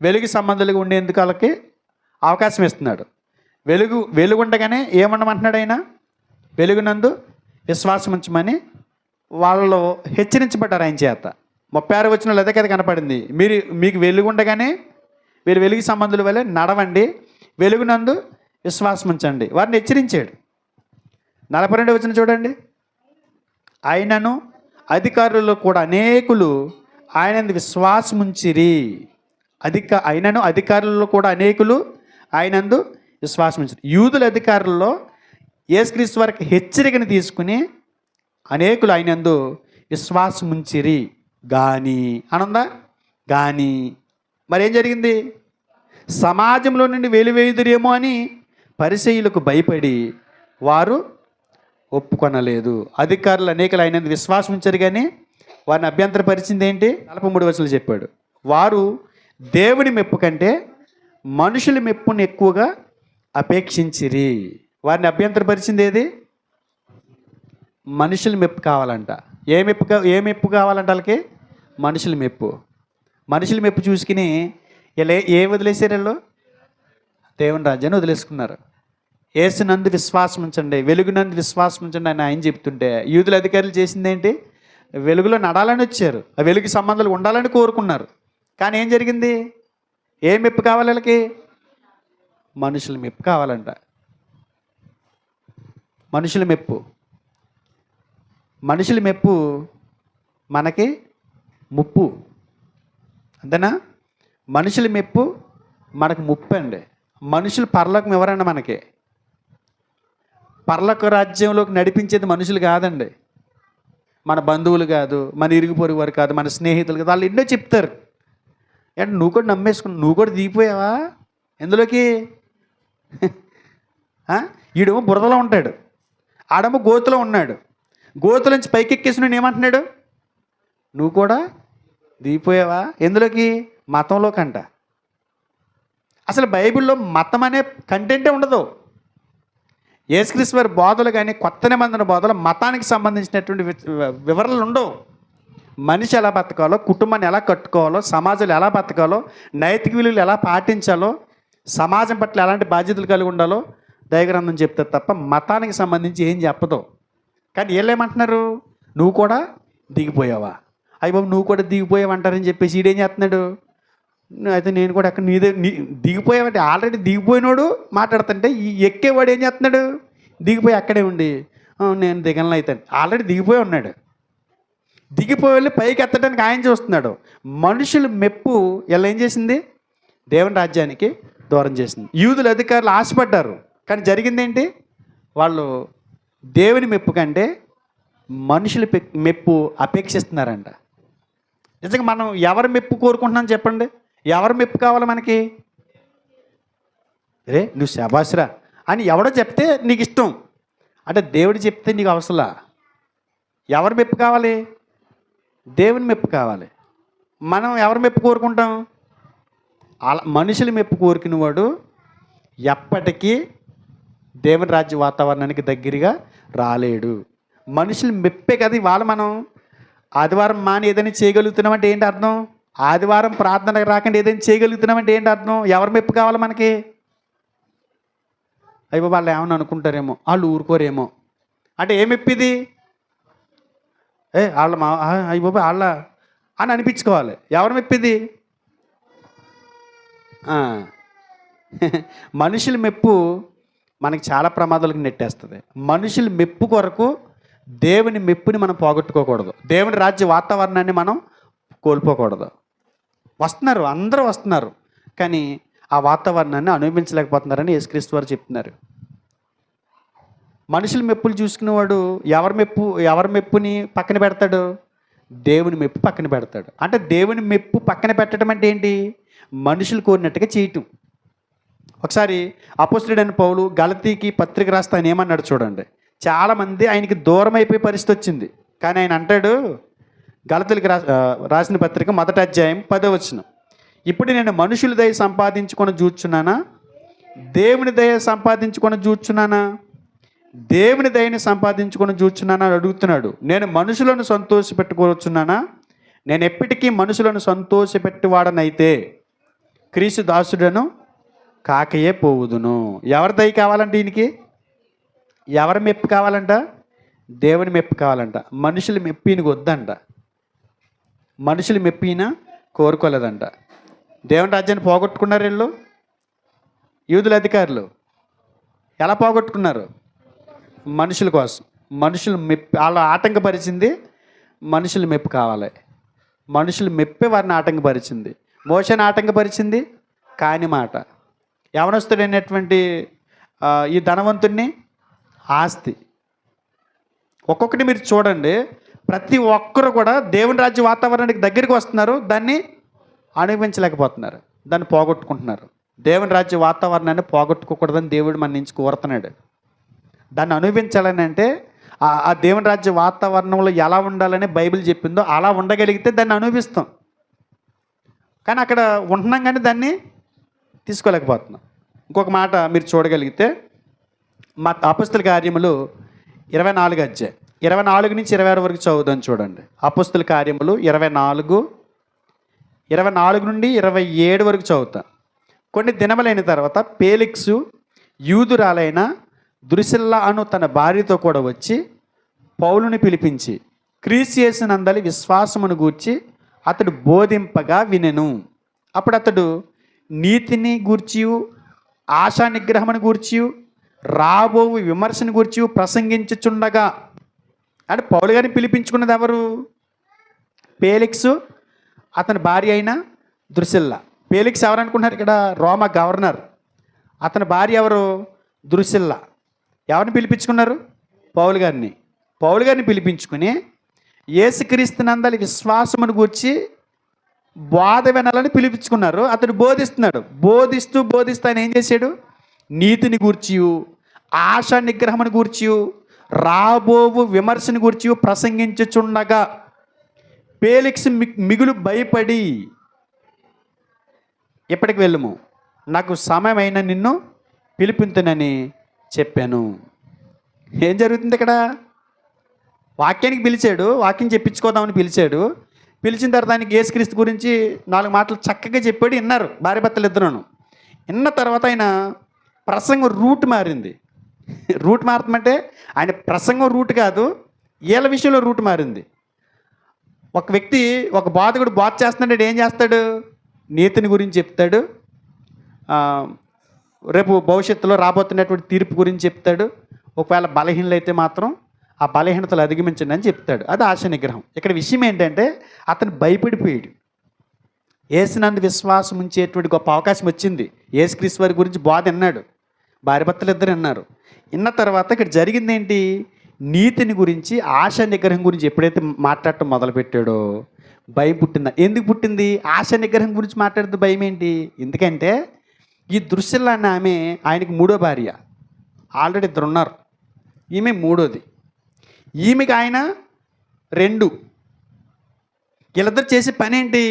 Speaker 1: వెలుగు సంబంధాలుగా ఉండేందుకు వాళ్ళకి అవకాశం ఇస్తున్నాడు. వెలుగుండగానే ఏముండమంటున్నాడు ఆయన? వెలుగునందు విశ్వాసం ఉంచమని వాళ్ళు హెచ్చరించబడ్డారు ఆయన చేత. 36 వచనంలో అదే కదా కనపడింది. మీకు వెలుగుండగానే మీరు వెలుగు సంబంధుల వల్ల నడవండి, వెలుగునందు విశ్వాసం ఉంచండి. వారిని హెచ్చరించాడు. 42 వచనం చూడండి. ఆయనను అధికారులలో కూడా అనేకులు ఆయన విశ్వాసం ఉంచిరి. ఆయనను అధికారులలో కూడా అనేకులు ఆయనందు విశ్వాసం ఉంచిరి. యూదుల అధికారుల్లో యేసుక్రీస్తు వారికి హెచ్చరికను తీసుకుని అనేకులు ఆయనందు విశ్వాసం ఉంచిరి. కానీ అనందా కానీ మరేం జరిగింది? సమాజంలో నుండి వెలివేయుదురేమో అని పరిసయ్యులకు భయపడి వారు ఒప్పుకొనలేదు. అధికారులు అనేకలు ఆయన విశ్వాసం ఉంచారు, కానీ వారిని అభ్యంతరపరిచింది ఏంటి? 43 వచనాలు చెప్పాడు. వారు దేవుని మెప్పు కంటే మనుషుల మెప్పుని ఎక్కువగా అపేక్షించిరి. వారిని అభ్యంతరపరిచింది ఏది? మనుషుల మెప్పు కావాలంట. ఏ మెప్పు కావాలంట వాళ్ళకి? మనుషుల మెప్పు. మనుషుల మెప్పు చూసుకుని ఏం వదిలేసారు వీళ్ళు? దేవుని రాజ్యాన్ని వదిలేసుకున్నారు. యేసునందు విశ్వాసం ఉంచండి, వెలుగునందు విశ్వాసం ఉంచండి అని ఆయన చెప్తుంటే యూదుల అధికారులు చేసింది ఏంటి? వెలుగులో నడాలని వచ్చారు, ఆ వెలుగు సంబంధాలు ఉండాలని కోరుకున్నారు. కానీ ఏం జరిగింది? ఏ మెప్పు కావాలి వీళ్ళకి? మనుషుల మెప్పు కావాలంట. మనుషుల మెప్పు. మనుషుల మెప్పు మనకి ముప్పు, అంతేనా? మనుషుల మెప్పు మనకు ముప్పు అండి. మనుషులు పరలోకం ఎవరండి? మనకి పరలోక రాజ్యంలోకి నడిపించేది మనుషులు కాదండి. మన బంధువులు కాదు, మన ఇరుగు పొరుగు వారు కాదు, మన స్నేహితులు కాదు. వాళ్ళు ఎన్నో చెప్తారు. అంటే నువ్వు కూడా నమ్మేసుకున్నావు, నువ్వు కూడా దిగిపోయావా ఎందులోకి? ఈడేమో బురదలో ఉంటాడు, ఆడేమో గోతులో ఉన్నాడు. గోతుల నుంచి పైకి ఎక్కేసి ఏమంటున్నాడు? నువ్వు కూడా దిగిపోయావా ఎందులోకి? మతంలోకంట. అసలు బైబిల్లో మతం అనే కంటెంటే ఉండదు. యేసుక్రీస్తు వారి బోధలు కానీ కొత్త నిబంధన బోధలు మతానికి సంబంధించినటువంటి వివరాలు ఉండవు. మనిషి ఎలా బతకాలో, కుటుంబాన్ని ఎలా కట్టుకోవాలో, సమాజంలో ఎలా బతకాలో, నైతిక విలువలు ఎలా పాటించాలో, సమాజం పట్ల ఎలాంటి బాధ్యతలు కలిగి ఉండాలో దైవగ్రంథం చెప్తారు తప్ప మతానికి సంబంధించి ఏం చెప్పదు. కానీ వీళ్ళేమంటున్నారు? నువ్వు కూడా దిగిపోయావా? అయ్యి బాబు నువ్వు కూడా దిగిపోయావంటారని చెప్పేసి ఈడేం చేస్తున్నాడు? అయితే నేను కూడా అక్కడ దిగిపోయావంటే ఆల్రెడీ దిగిపోయినోడు మాట్లాడుతుంటే ఈ ఎక్కేవాడు ఏం చేస్తున్నాడు? దిగిపోయి అక్కడే ఉండి నేను దిగలను అయితే ఆల్రెడీ దిగిపోయి ఉన్నాడు. దిగిపోయి వెళ్ళి పైకి ఎత్తడానికి ఆయన చూస్తున్నాడు. మనుషుల మెప్పు ఇలా ఏం చేసింది? దేవుని రాజ్యానికి దూరం చేసింది. యూదుల అధికారులు ఆశపడ్డారు, కానీ జరిగిందేంటి? వాళ్ళు దేవుని మెప్పు కంటే మనుషుల మెప్పు అపేక్షిస్తున్నారంట. నిజంగా మనం ఎవరి మెప్పు కోరుకుంటున్నాం చెప్పండి? ఎవరి మెప్పు కావాలి మనకి? రే నువ్వు శబాస్రా అని ఎవడో చెప్తే నీకు ఇష్టం, అంటే దేవుడు చెప్తే నీకు అవసరంలా. ఎవరి మెప్పు కావాలి? దేవుని మెప్పు కావాలి. మనం ఎవరి మెప్పు కోరుకుంటాం? అలా మనుషుల మెప్పు కోరుకున్న వాడు ఎప్పటికీ దేవుని రాజ్య వాతావరణానికి దగ్గరగా రాలేడు. మనుషులు మెప్పే కదా ఇవాళ మనం ఆదివారం మాని ఏదైనా చేయగలుగుతున్నామంటే ఏంటి అర్థం? ఆదివారం ప్రార్థనకు రాకుండా ఏదైనా చేయగలుగుతున్నామంటే ఏంటి అర్థం? ఎవరి మెప్పు కావాలి మనకి? అయ్యో వాళ్ళు ఏమని అనుకుంటారేమో, వాళ్ళు ఊరుకోరేమో అంటే ఏ మెప్పిది? వాళ్ళ మా అయ్యో వాళ్ళ అని అనిపించుకోవాలి. ఎవరు మెప్పిది? మనుషుల మెప్పు మనకి చాలా ప్రమాదాలకు నెట్టేస్తుంది. మనుషుల మెప్పు కొరకు దేవుని మెప్పుని మనం పోగొట్టుకోకూడదు. దేవుని రాజ్య వాతావరణాన్ని మనం కోల్పోకూడదు. వస్తున్నారు, అందరూ వస్తున్నారు, కానీ ఆ వాతావరణాన్ని అనుభవించలేకపోతున్నారని యేసుక్రీస్తు వారు చెప్తున్నారు. మనుషుల మెప్పులు చూసుకునేవాడు ఎవరి మెప్పుని పక్కన పెడతాడు? దేవుని మెప్పు పక్కన పెడతాడు. అంటే దేవుని మెప్పు పక్కన పెట్టడం అంటే ఏంటి? మనుషులు కోరినట్టుగా చేయటం. ఒకసారి అపోస్తలుడైన పౌలు గలతీకి పత్రిక రాస్తా ఆయన ఏమన్నాడు చూడండి. చాలామంది ఆయనకి దూరం అయిపోయే పరిస్థితి వచ్చింది. కానీ ఆయన అంటాడు, గలతీయులకు రాసిన పత్రిక 1వ అధ్యాయం 10వ వచనం, ఇప్పుడు నేను మనుషుల దయ సంపాదించుకొని చూచున్నానా, దేవుని దయ సంపాదించుకొని చూచున్నానా, దేవుని దయని సంపాదించుకొని చూచున్నానా అని అడుగుతున్నాడు. నేను మనుషులను సంతోషపెట్టుకోవచ్చున్నానా, నేను ఎప్పటికీ మనుషులను సంతోషపెట్టువాడనైతే క్రీస్తు దాసుడను కాకయే పోవుదును. ఎవరి దయ కావాలంటే ఈయనకి? ఎవరి మెప్పు కావాలంట? దేవుని మెప్పు కావాలంట. మనుషుల మెప్పు ఈయనకి వద్దంట. మనుషుల మెప్పు ఈయన కోరుకోలేదంట. దేవుని రాజ్యాన్ని పోగొట్టుకున్నారు వీళ్ళు, యూదుల అధికారులు. ఎలా పోగొట్టుకున్నారు? మనుషుల కోసం. మనుషులు మెప్పు వాళ్ళ ఆటంకపరిచింది. మనుషుల మెప్పు కావాలి. మనుషులు మెప్పే వారిని ఆటంకపరిచింది. మోషేని ఆటంకపరిచింది కాని మాట. యవనస్తుడైనటువంటి ఈ ధనవంతుడిని ఆస్తి. ఒక్కొక్కటి మీరు చూడండి, ప్రతి ఒక్కరు కూడా దేవుని రాజ్య వాతావరణానికి దగ్గరికి వస్తున్నారు, దాన్ని అనుభవించలేకపోతున్నారు, దాన్ని పోగొట్టుకుంటున్నారు. దేవుని రాజ్య వాతావరణాన్ని పోగొట్టుకోకూడదని దేవుడు మన నుంచి కోరుతున్నాడు. దాన్ని అనుభవించాలని అంటే ఆ దేవుని రాజ్య వాతావరణంలో ఎలా ఉండాలని బైబిల్ చెప్పిందో అలా ఉండగలిగితే దాన్ని అనుభవిస్తాం. కానీ అక్కడ ఉంటున్నాం కానీ దాన్ని తీసుకోలేకపోతున్నాం. ఇంకొక మాట మీరు చూడగలిగితే అపొస్తలుల కార్యములు 24వ అధ్యాయం 24 నుంచి 26 వరకు చదువుదాం చూడండి. అపొస్తలుల కార్యములు 24 నుండి 27 వరకు చదువుతాం. కొన్ని దినములైన తర్వాత ఫేలిక్సు యూదురాలైన ద్రుసిల్లా అను తన భార్యతో కూడా వచ్చి పౌలుని పిలిపించి క్రీస్తు యేసునందలి విశ్వాసమును గూర్చి అతడు బోధింపగా వినెను. అప్పుడు అతడు నీతిని గూర్చియు ఆశా నిగ్రహమును గూర్చియు రాబోవు విమర్శను గూర్చి ప్రసంగించుచుండగా, అంటే పౌలు గారిని పిలిపించుకున్నది ఎవరు? ఫేలిక్సు అతని భార్య అయిన ద్రుసిల్లా. ఫేలిక్స్ ఎవరు అనుకుంటున్నారు? ఇక్కడ రోమా గవర్నర్. అతని భార్య ఎవరు? ద్రుసిల్లా. ఎవరిని పిలిపించుకున్నారు? పౌలు గారిని. పౌలు గారిని పిలిపించుకుని యేసుక్రీస్తునందలి విశ్వాసమును గూర్చి బోధ వినాలని పిలిపించుకున్నారు. అతడు బోధిస్తున్నాడు. బోధిస్తూ ఆయన ఏం చేశాడు? నీతిని గూర్చియు ఆశా నిగ్రహమును గూర్చియు రాబోవు విమర్శను గూర్చి ప్రసంగించుచుండగా ఫేలిక్స్ మిగులు భయపడి, ఎప్పటికి వెళ్ళము, నాకు సమయమైన నిన్ను పిలిపింతునని చెప్పాను. ఏం జరుగుతుంది ఇక్కడ? వాక్యానికి పిలిచాడు, వాక్యం చెప్పించుకోదామని పిలిచాడు. పిలిచిన తర్వాత ఆయనకి యేసుక్రీస్తు గురించి 4 మాటలు చక్కగా చెప్పాడు. విన్నారు భార్య భర్తలు ఇద్దరును. విన్న తర్వాత ఆయన ప్రసంగం రూట్ మారింది. రూట్ మారటమంటే ఆయన ప్రసంగం రూట్ కాదు, వీళ్ళ విషయంలో రూట్ మారింది. ఒక వ్యక్తి, ఒక బోధకుడు బోధ చేస్తున్నాడు, ఏం చేస్తాడు? నీతిని గురించి చెప్తాడు, రేపు భవిష్యత్తులో రాబోతున్నటువంటి తీర్పు గురించి చెప్తాడు. ఒకవేళ బలహీనలు అయితే మాత్రం ఆ బలహీనతలు అధిగమించండి అని చెప్తాడు. అది ఆశ నిగ్రహం. ఇక్కడ విషయం ఏంటంటే అతను భయపడిపోయాడు. యేసునందు విశ్వాసం ఉంచేటువంటి గొప్ప అవకాశం వచ్చింది. యేసుక్రీస్తు వారి గురించి బోధ విన్నాడు, భార్య భర్తలు ఇద్దరు విన్నారు. విన్న తర్వాత ఇక్కడ జరిగింది ఏంటి? నీతిని గురించి ఆశ నిగ్రహం గురించి ఎప్పుడైతే మాట్లాడటం మొదలుపెట్టాడో భయం పుట్టింది. ఎందుకు పుట్టింది? ఆశ నిగ్రహం గురించి మాట్లాడితే భయం ఏంటి? ఎందుకంటే ఈ ద్రుసిల్లా అనే ఆమె ఆయనకి 3వ భార్య. ఆల్రెడీ 2 ఉన్నారు, ఈమె 3వది. ఈమెకి ఆయన 2. వీళ్ళిద్దరు చేసే పని ఏంటి?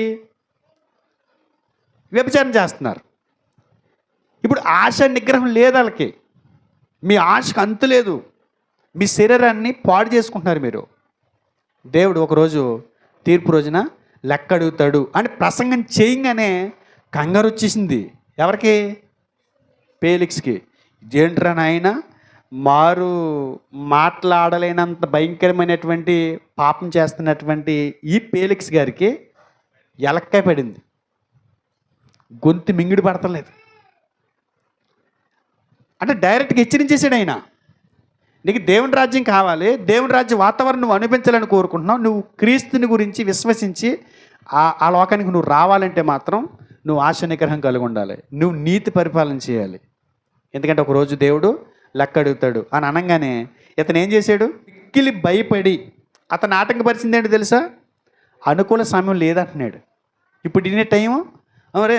Speaker 1: వ్యభిచారం చేస్తున్నారు. ఇప్పుడు ఆశ నిగ్రహం లేదు వాళ్ళకి. మీ ఆశకు అంతు లేదు. మీ శరీరాన్ని పాడు చేసుకుంటున్నారు మీరు. దేవుడు ఒకరోజు తీర్పు రోజున లెక్క అడుగుతాడు అని ప్రసంగం చేయగానే కంగారు వచ్చేసింది. ఎవరికి? ఫేలిక్స్కి. ఏంట్రా నాయన, మారు మాట్లాడలేనంత భయంకరమైనటువంటి పాపం చేస్తున్నటువంటి ఈ ఫేలిక్స్ గారికి ఎలక్కాయ పడింది. గొంతు మింగిడి పడతలేదు. అంటే డైరెక్ట్గా హెచ్చరించేసాడు ఆయన. నీకు దేవుని రాజ్యం కావాలి, దేవుని రాజ్య వాతావరణం నువ్వు అనిపించాలని కోరుకుంటున్నావు, నువ్వు క్రీస్తుని గురించి విశ్వసించి ఆ లోకానికి నువ్వు రావాలంటే మాత్రం నువ్వు ఆశ నిగ్రహం కలిగి ఉండాలి, నువ్వు నీతి పరిపాలన చేయాలి. ఎందుకంటే ఒకరోజు దేవుడు లెక్క అడుగుతాడు అని అనగానే ఇతను ఏం చేశాడు? మిక్కిలి భయపడి అతను ఆటంకపరిచింది ఏంటి తెలుసా? అనుకూల సమయం లేదంటున్నాడు. ఇప్పుడు ఇన్ని టైము, రే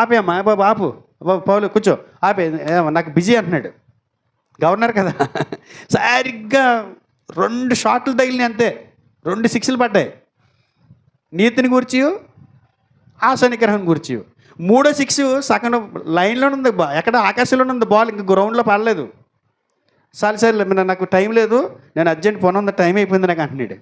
Speaker 1: ఆపేమ్మా బాబు, ఆపు, పౌలు కూర్చో, ఆపే, నాకు బిజీ అంటున్నాడు. గవర్నర్ కదా, సరిగ్గా 2 షాట్లు తగిలినాయి అంతే, 2 శిక్షలు పడ్డాయి. నీతిని గురించి, ఆశా నిగ్రహం గురించి. 3వ శిక్ష సగం లైన్లోనే ఉంది, ఎక్కడ ఆకాశంలోనే ఉంది బాల్, ఇంక గ్రౌండ్లో పడలేదు. సరే నాకు టైం లేదు, నేను అర్జెంట్ పని ఉంది, టైం అయిపోయింది నాకు అంటున్నాడు.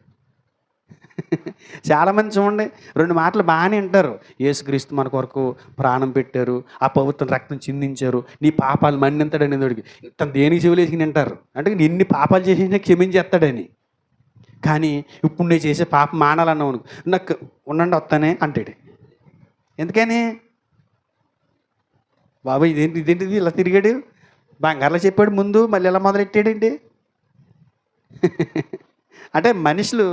Speaker 1: చాలామంది చూడండి 2 మాటలు బాగానే వింటారు. యేసుక్రీస్తు మన కొరకు ప్రాణం పెట్టారు, ఆ పవిత్ర రక్తం చిందించారు, నీ పాపాలు మన్నింతాడని వాడికి ఇంత దేనికి చెవులేసుకుని వింటారు. అంటే ఎన్ని పాపాలు చేసినా క్షమించేస్తాడని. కానీ ఇప్పుడు నేను చేసే పాపం మానాలన్నావు, నాకు ఉండండి వస్తానే అంటాడు. ఎందుకని? బాబు ఇదేంటిది ఇలా తిరిగాడు, బంగారులో చెప్పాడు ముందు, మళ్ళీ ఇలా మొదలెట్టాడండి. అంటే మనుషులు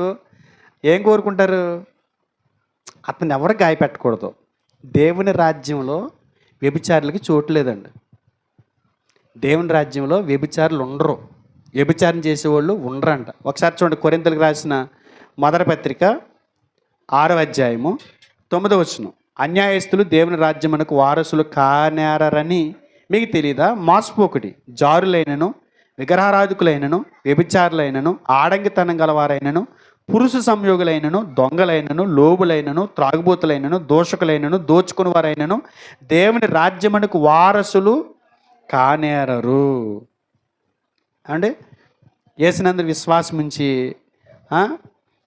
Speaker 1: ఏం కోరుకుంటారు? అతను ఎవరు గాయపెట్టకూడదు. దేవుని రాజ్యంలో వ్యభిచారులకి చోటు లేదండి. దేవుని రాజ్యంలో వ్యభిచారులు ఉండరు, వ్యభిచారం చేసేవాళ్ళు ఉండరంట. ఒకసారి చూడండి, కొరింథీయులకు రాసిన మొదటి పత్రిక 6వ అధ్యాయము 9వ వచనం. అన్యాయస్తులు దేవుని రాజ్యమునకు వారసులు కానేరని మీకు తెలియదా? మోసపోకుడి, జారులైనను, విగ్రహారాధకులైనను, వ్యభిచారులైనను, ఆడంగితనం గలవారైనను, పురుష సంయోగులైనను, దొంగలైనను, లోబులైనను, త్రాగుబోతులైనను, దోషకులైనను, దోచుకుని వారైనను దేవుని రాజ్యమునకు వారసులు కానేరరు. అంటే యేసునందు విశ్వాసం ఉంచి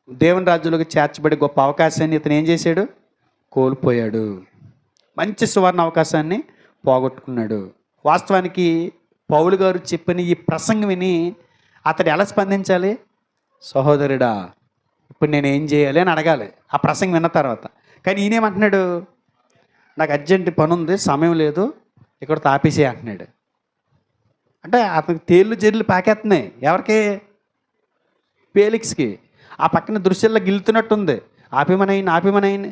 Speaker 1: దేవుని రాజ్యంలోకి చేర్చబడి గొప్ప అవకాశాన్ని ఇతను ఏం చేశాడు? కోల్పోయాడు. మంచి సువర్ణ అవకాశాన్ని పోగొట్టుకున్నాడు. వాస్తవానికి పౌలు గారు చెప్పిన ఈ ప్రసంగం విని అతడు ఎలా స్పందించాలి? సహోదరుడా, ఇప్పుడు నేను ఏం చేయాలి అని అడగాలి ఆ ప్రసంగం విన్న తర్వాత. కానీ ఈయనేమంటున్నాడు? నాకు అర్జెంట్ పని ఉంది, సమయం లేదు, ఇక్కడ తాపేసే అంటున్నాడు. అంటే అతనికి తేళ్ళు జెర్లు పాకేస్తున్నాయి. ఎవరికి? ఫేలిక్స్కి. ఆ పక్కన దృశ్యాల్లో గిలుతున్నట్టుంది. ఆపిమనైన్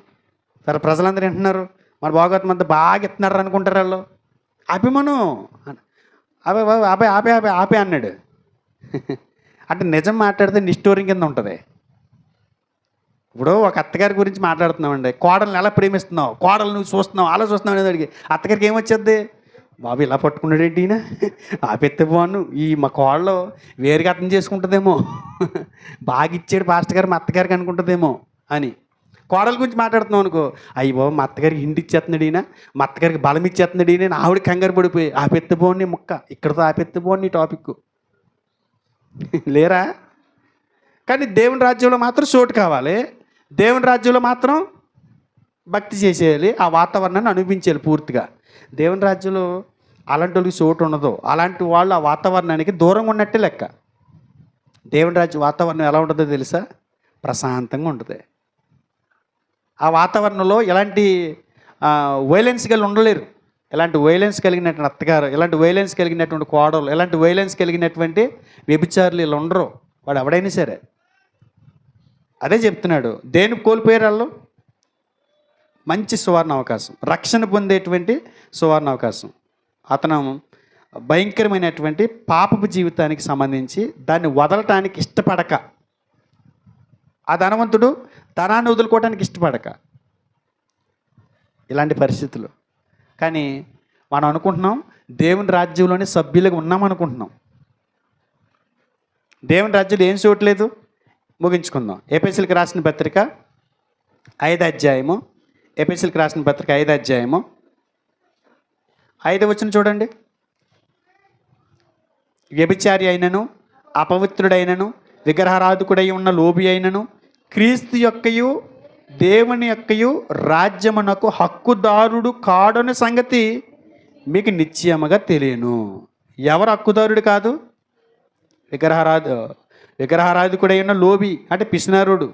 Speaker 1: సరే, ప్రజలందరూ వింటున్నారు, మన భాగవతం అంతా బాగా ఇస్తున్నారు అనుకుంటారు వాళ్ళు. ఆపిమను ఆపే ఆపే ఆపే ఆపే ఆపే అన్నాడు. అంటే నిజం మాట్లాడితే నిష్ఠూరం కింద ఉంటుంది. ఇప్పుడు ఒక అత్తగారి గురించి మాట్లాడుతున్నామండి, కోడల్ని ఎలా ప్రేమిస్తున్నావు, కోడలు నువ్వు చూస్తున్నావు, అలా చూస్తున్నావు అనేది అడిగి అత్తగారికి ఏమొచ్చేద్ది? బాబు ఇలా పట్టుకున్నాడు ఏంటి ఈయన, ఆపెత్తే బాను, ఈ మా కోడలు వేరుగా అర్థం చేసుకుంటుందేమో, బాగా ఇచ్చాడు పాస్టర్ గారు మా అత్తగారికి అనుకుంటుందేమో అని. కోడల గురించి మాట్లాడుతున్నాం అనుకో, అయ్యి బాబు మా అత్తగారికి ఇంటి ఇచ్చేస్తున్నాడు ఈయన, మా అత్తగారికి బలం ఇచ్చేస్తున్నాడు ఈయన, ఆవిడ కంగారు పడిపోయి ఆపెత్తే బాగుంది ముక్క, ఇక్కడతో ఆపెత్తే బాగుంది టాపిక్. లేరా? కానీ దేవుని రాజ్యంలో మాత్రం చోటు కావాలి, దేవుని రాజ్యంలో మాత్రం భక్తి చేసేయాలి, ఆ వాతావరణాన్ని అనిపించాలి పూర్తిగా. దేవుని రాజ్యంలో అలాంటి వాళ్ళకి చోటు ఉండదు. అలాంటి వాళ్ళు ఆ వాతావరణానికి దూరంగా ఉన్నట్టే లెక్క. దేవుని రాజ్యం వాతావరణం ఎలా ఉంటుందో తెలుసా? ప్రశాంతంగా ఉంటుంది. ఆ వాతావరణంలో ఎలాంటి వైలెన్స్ కలిగి ఉండలేరు. ఇలాంటి వైలెన్స్ కలిగినటువంటి అత్తగారు, ఇలాంటి వైలెన్స్ కలిగినటువంటి కోడలు, ఇలాంటి వైలెన్స్ కలిగినటువంటి వ్యభిచారులు వీళ్ళు ఉండరు. వాడు ఎవడైనా సరే అదే చెప్తున్నాడు. దేనికి కోల్పోయారు వాళ్ళు? మంచి సువర్ణ అవకాశం, రక్షణ పొందేటువంటి సువర్ణ అవకాశం. అతను భయంకరమైనటువంటి పాపపు జీవితానికి సంబంధించి దాన్ని వదలటానికి ఇష్టపడక, ఆ ధనవంతుడు ధనాన్ని వదులుకోవడానికి ఇష్టపడక, ఇలాంటి పరిస్థితులు. కానీ మనం అనుకుంటున్నాం దేవుని రాజ్యంలోని సభ్యులుగా ఉన్నామనుకుంటున్నాం. దేవుని రాజ్యంలో ఏం చూడలేదు. ముగించుకుందాం. ఎఫెసీయులకు రాసిన పత్రిక 5వ అధ్యాయము, ఎఫెసీయులకు రాసిన పత్రిక 5వ అధ్యాయము 5వ వచనం చూడండి. వ్యభిచారి అయినను, అపవిత్రుడైనను, విగ్రహారాధకుడై ఉన్న లోబి అయినను, క్రీస్తు యొక్కయు దేవుని యొక్కయు రాజ్యమునకు హక్కుదారుడు కాడని సంగతి మీకు నిశ్చయముగా తెలియను. ఎవరు హక్కుదారుడు కాదు? విగ్రహారాధకుడై ఉన్న లోబి అంటే పిసినారుడు,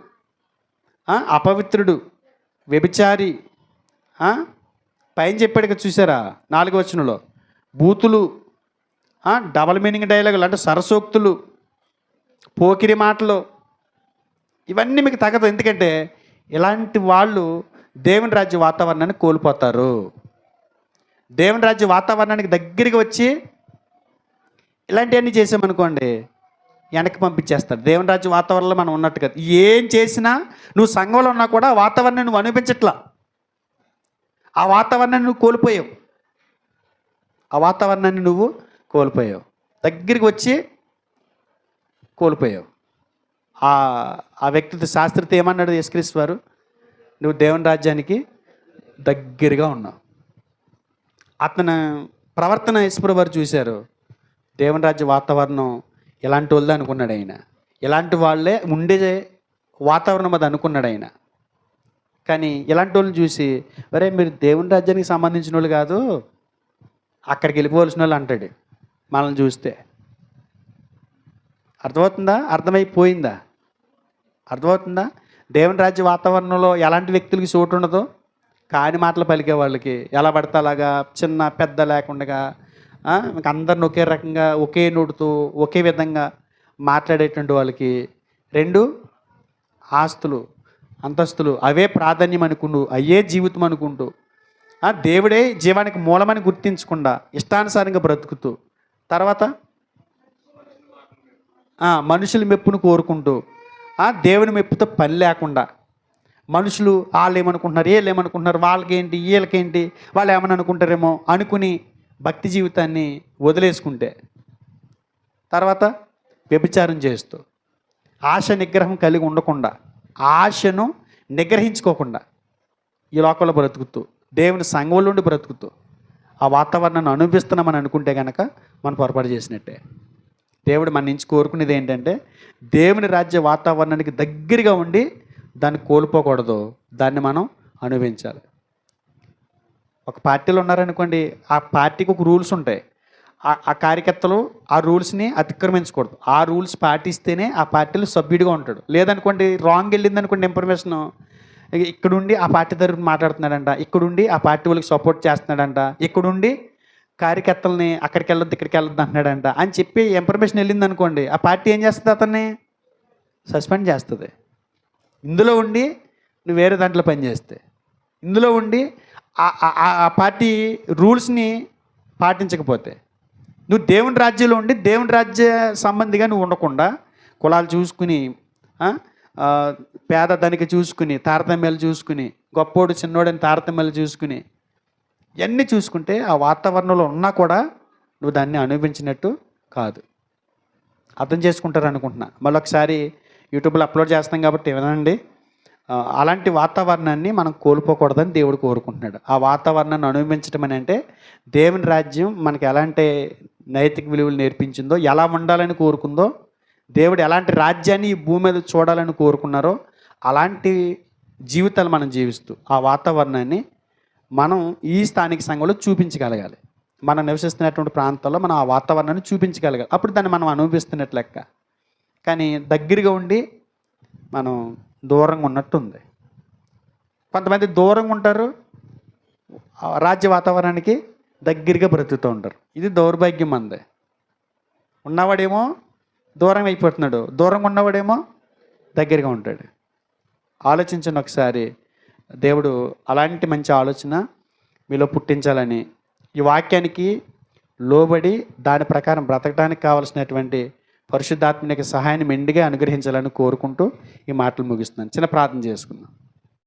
Speaker 1: అపవిత్రుడు, వ్యభిచారి, పైన చెప్పాడు కదా చూసారా 4వ వచనంలో, బూతులు, డబల్ మీనింగ్ డైలాగులు అంటే సరసోక్తులు, పోకిరి మాటలు, ఇవన్నీ మీకు తగదు. ఎందుకంటే ఇలాంటి వాళ్ళు దేవుని రాజ్య వాతావరణాన్ని కోల్పోతారు. దేవుని రాజ్య వాతావరణానికి దగ్గరికి వచ్చి ఇలాంటివన్నీ చేసామనుకోండి వెనక్కి పంపించేస్తాడు. దేవుని రాజ్య వాతావరణంలో మనం ఉన్నట్టు కదా. ఏం చేసినా నువ్వు సంఘంలో ఉన్నా కూడా ఆ వాతావరణాన్ని నువ్వు అనిపించట్లా, ఆ వాతావరణాన్ని నువ్వు కోల్పోయావు, ఆ వాతావరణాన్ని నువ్వు కోల్పోయావు. దగ్గరికి వచ్చి కోల్పోయావు. ఆ ఆ వ్యక్తితో శాస్త్రితో ఏమన్నాడు యేసుక్రీస్తు వారు? నువ్వు దేవుని రాజ్యానికి దగ్గరగా ఉన్నావు. అతను ప్రవర్తన యేసుప్రభువు వారు చూశారు. దేవుని రాజ్య వాతావరణం ఇలాంటి వాళ్ళదే అనుకున్నాడు ఆయన. ఇలాంటి వాళ్ళే ఉండే వాతావరణం అది అనుకున్నాడు ఆయన. కానీ ఇలాంటి వాళ్ళని చూసి, అరే మీరు దేవుని రాజ్యానికి సంబంధించిన వాళ్ళు కాదు, అక్కడికి వెళ్ళిపోవలసిన వాళ్ళు అంటాడు మనల్ని చూస్తే. అర్థమవుతుందా? అర్థమైపోయిందా? అర్థమవుతుందా? దేవుని రాజ్య వాతావరణంలో ఎలాంటి వ్యక్తులకి చోటు ఉండదో, కాని మాటలు పలికే వాళ్ళకి ఎలా పడితే అలాగా చిన్న పెద్ద లేకుండా అందరిని ఒకే రకంగా ఒకే నోటుతో ఒకే విధంగా మాట్లాడేటువంటి వాళ్ళకి రెండు ఆస్తులు అంతస్తులు అవే ప్రాధాన్యం అనుకుంటూ అయ్యే జీవితం అనుకుంటూ దేవుడే జీవానికి మూలమని గుర్తించకుండా ఇష్టానుసారంగా బ్రతుకుతూ తర్వాత మనుషుల మెప్పును కోరుకుంటూ దేవుని మెప్పుతో పని లేకుండా మనుషులు వాళ్ళు ఏమనుకుంటున్నారు, వీళ్ళు ఏమనుకుంటున్నారు, వాళ్ళకేంటి వీళ్ళకేంటి, వాళ్ళు ఏమని అనుకుంటారేమో అనుకుని భక్తి జీవితాన్ని వదిలేసుకుంటే తర్వాత వ్యభిచారం చేస్తూ ఆశ నిగ్రహం కలిగి ఉండకుండా ఆశను నిగ్రహించుకోకుండా ఈ లోకంలో బ్రతుకుతూ దేవుని సంఘంలో నుండి బ్రతుకుతూ ఆ వాతావరణాన్ని అనుభవిస్తున్నామని అనుకుంటే కనుక మనం పొరపాటు చేసినట్టే. దేవుడు మన నుంచి కోరుకునేది ఏంటంటే దేవుని రాజ్య వాతావరణానికి దగ్గరగా ఉండి దాన్ని కోల్పోకూడదు, దాన్ని మనం అనుభవించాలి. ఒక పార్టీలో ఉన్నారనుకోండి, ఆ పార్టీకి ఒక రూల్స్ ఉంటాయి. ఆ కార్యకర్తలు ఆ రూల్స్ని అతిక్రమించకూడదు. ఆ రూల్స్ పాటిస్తేనే ఆ పార్టీలో సభ్యుడిగా ఉంటాడు. లేదనుకోండి రాంగ్ వెళ్ళింది అనుకోండి ఇన్ఫర్మేషన్, ఇక్కడుండి ఆ పార్టీ తరఫున మాట్లాడుతున్నాడంట, ఇక్కడుండి ఆ పార్టీ వాళ్ళకి సపోర్ట్ చేస్తున్నాడంట, ఇక్కడుండి కార్యకర్తలని అక్కడికి వెళ్ళొద్దు ఇక్కడికి వెళ్ళొద్దు అంటున్నాడంట అని చెప్పి ఇన్ఫర్మేషన్ వెళ్ళింది అనుకోండి, ఆ పార్టీ ఏం చేస్తుంది? అతన్ని సస్పెండ్ చేస్తుంది. ఇందులో ఉండి నువ్వు వేరే దాంట్లో పనిచేస్తే, ఇందులో ఉండి ఆ పార్టీ రూల్స్ని పాటించకపోతే, నువ్వు దేవుని రాజ్యంలో ఉండి దేవుని రాజ్య సంబంధిగా నువ్వు ఉండకుండా కులాలు చూసుకుని పేద ధనిక చూసుకుని తారతమ్యాలు చూసుకుని గొప్పోడు చిన్నోడని తారతమ్యాలు చూసుకుని ఇవన్నీ చూసుకుంటే ఆ వాతావరణంలో ఉన్నా కూడా నువ్వు దాన్ని అనుభవించినట్టు కాదు. అర్థం చేసుకుంటారు అనుకుంటున్నా. మళ్ళీ ఒకసారి యూట్యూబ్లో అప్లోడ్ చేస్తాం కాబట్టి వినండి. అలాంటి వాతావరణాన్ని మనం కోల్పోకూడదని దేవుడు కోరుకుంటున్నాడు. ఆ వాతావరణాన్ని అనుభవించడం అని అంటే దేవుని రాజ్యం మనకి ఎలాంటి నైతిక విలువలు నేర్పించిందో, ఎలా ఉండాలని కోరుకుందో, దేవుడు ఎలాంటి రాజ్యాన్ని ఈ భూమి మీద చూడాలని కోరుకున్నారో అలాంటి జీవితాలు మనం జీవిస్తూ ఆ వాతావరణాన్ని మనం ఈ స్థానిక సంఘంలో చూపించగలగాలి. మనం నివసిస్తున్నటువంటి ప్రాంతాల్లో మనం ఆ వాతావరణాన్ని చూపించగలగాలి. అప్పుడు దాన్ని మనం అనుభవిస్తున్నట్లు లెక్క. కానీ దగ్గరగా ఉండి మనం దూరంగా ఉన్నట్టుంది. కొంతమంది దూరంగా ఉంటారు, రాజ్య వాతావరణానికి దగ్గరగా బ్రతుకుతూ ఉంటారు. ఇది దౌర్భాగ్యం అంది. ఉన్నవాడేమో దూరం అయిపోతున్నాడు, దూరంగా ఉన్నవాడేమో దగ్గరగా ఉంటాడు. ఆలోచించండి ఒకసారి. దేవుడు అలాంటి మంచి ఆలోచన మీలో పుట్టించాలని, ఈ వాక్యానికి లోబడి దాని ప్రకారం బ్రతకడానికి కావాల్సినటువంటి పరిశుద్ధాత్మనికి సహాయాన్ని మెండుగా అనుగ్రహించాలని కోరుకుంటూ ఈ మాటలు ముగిస్తున్నాను. చిన్న ప్రార్థన చేసుకుందాం.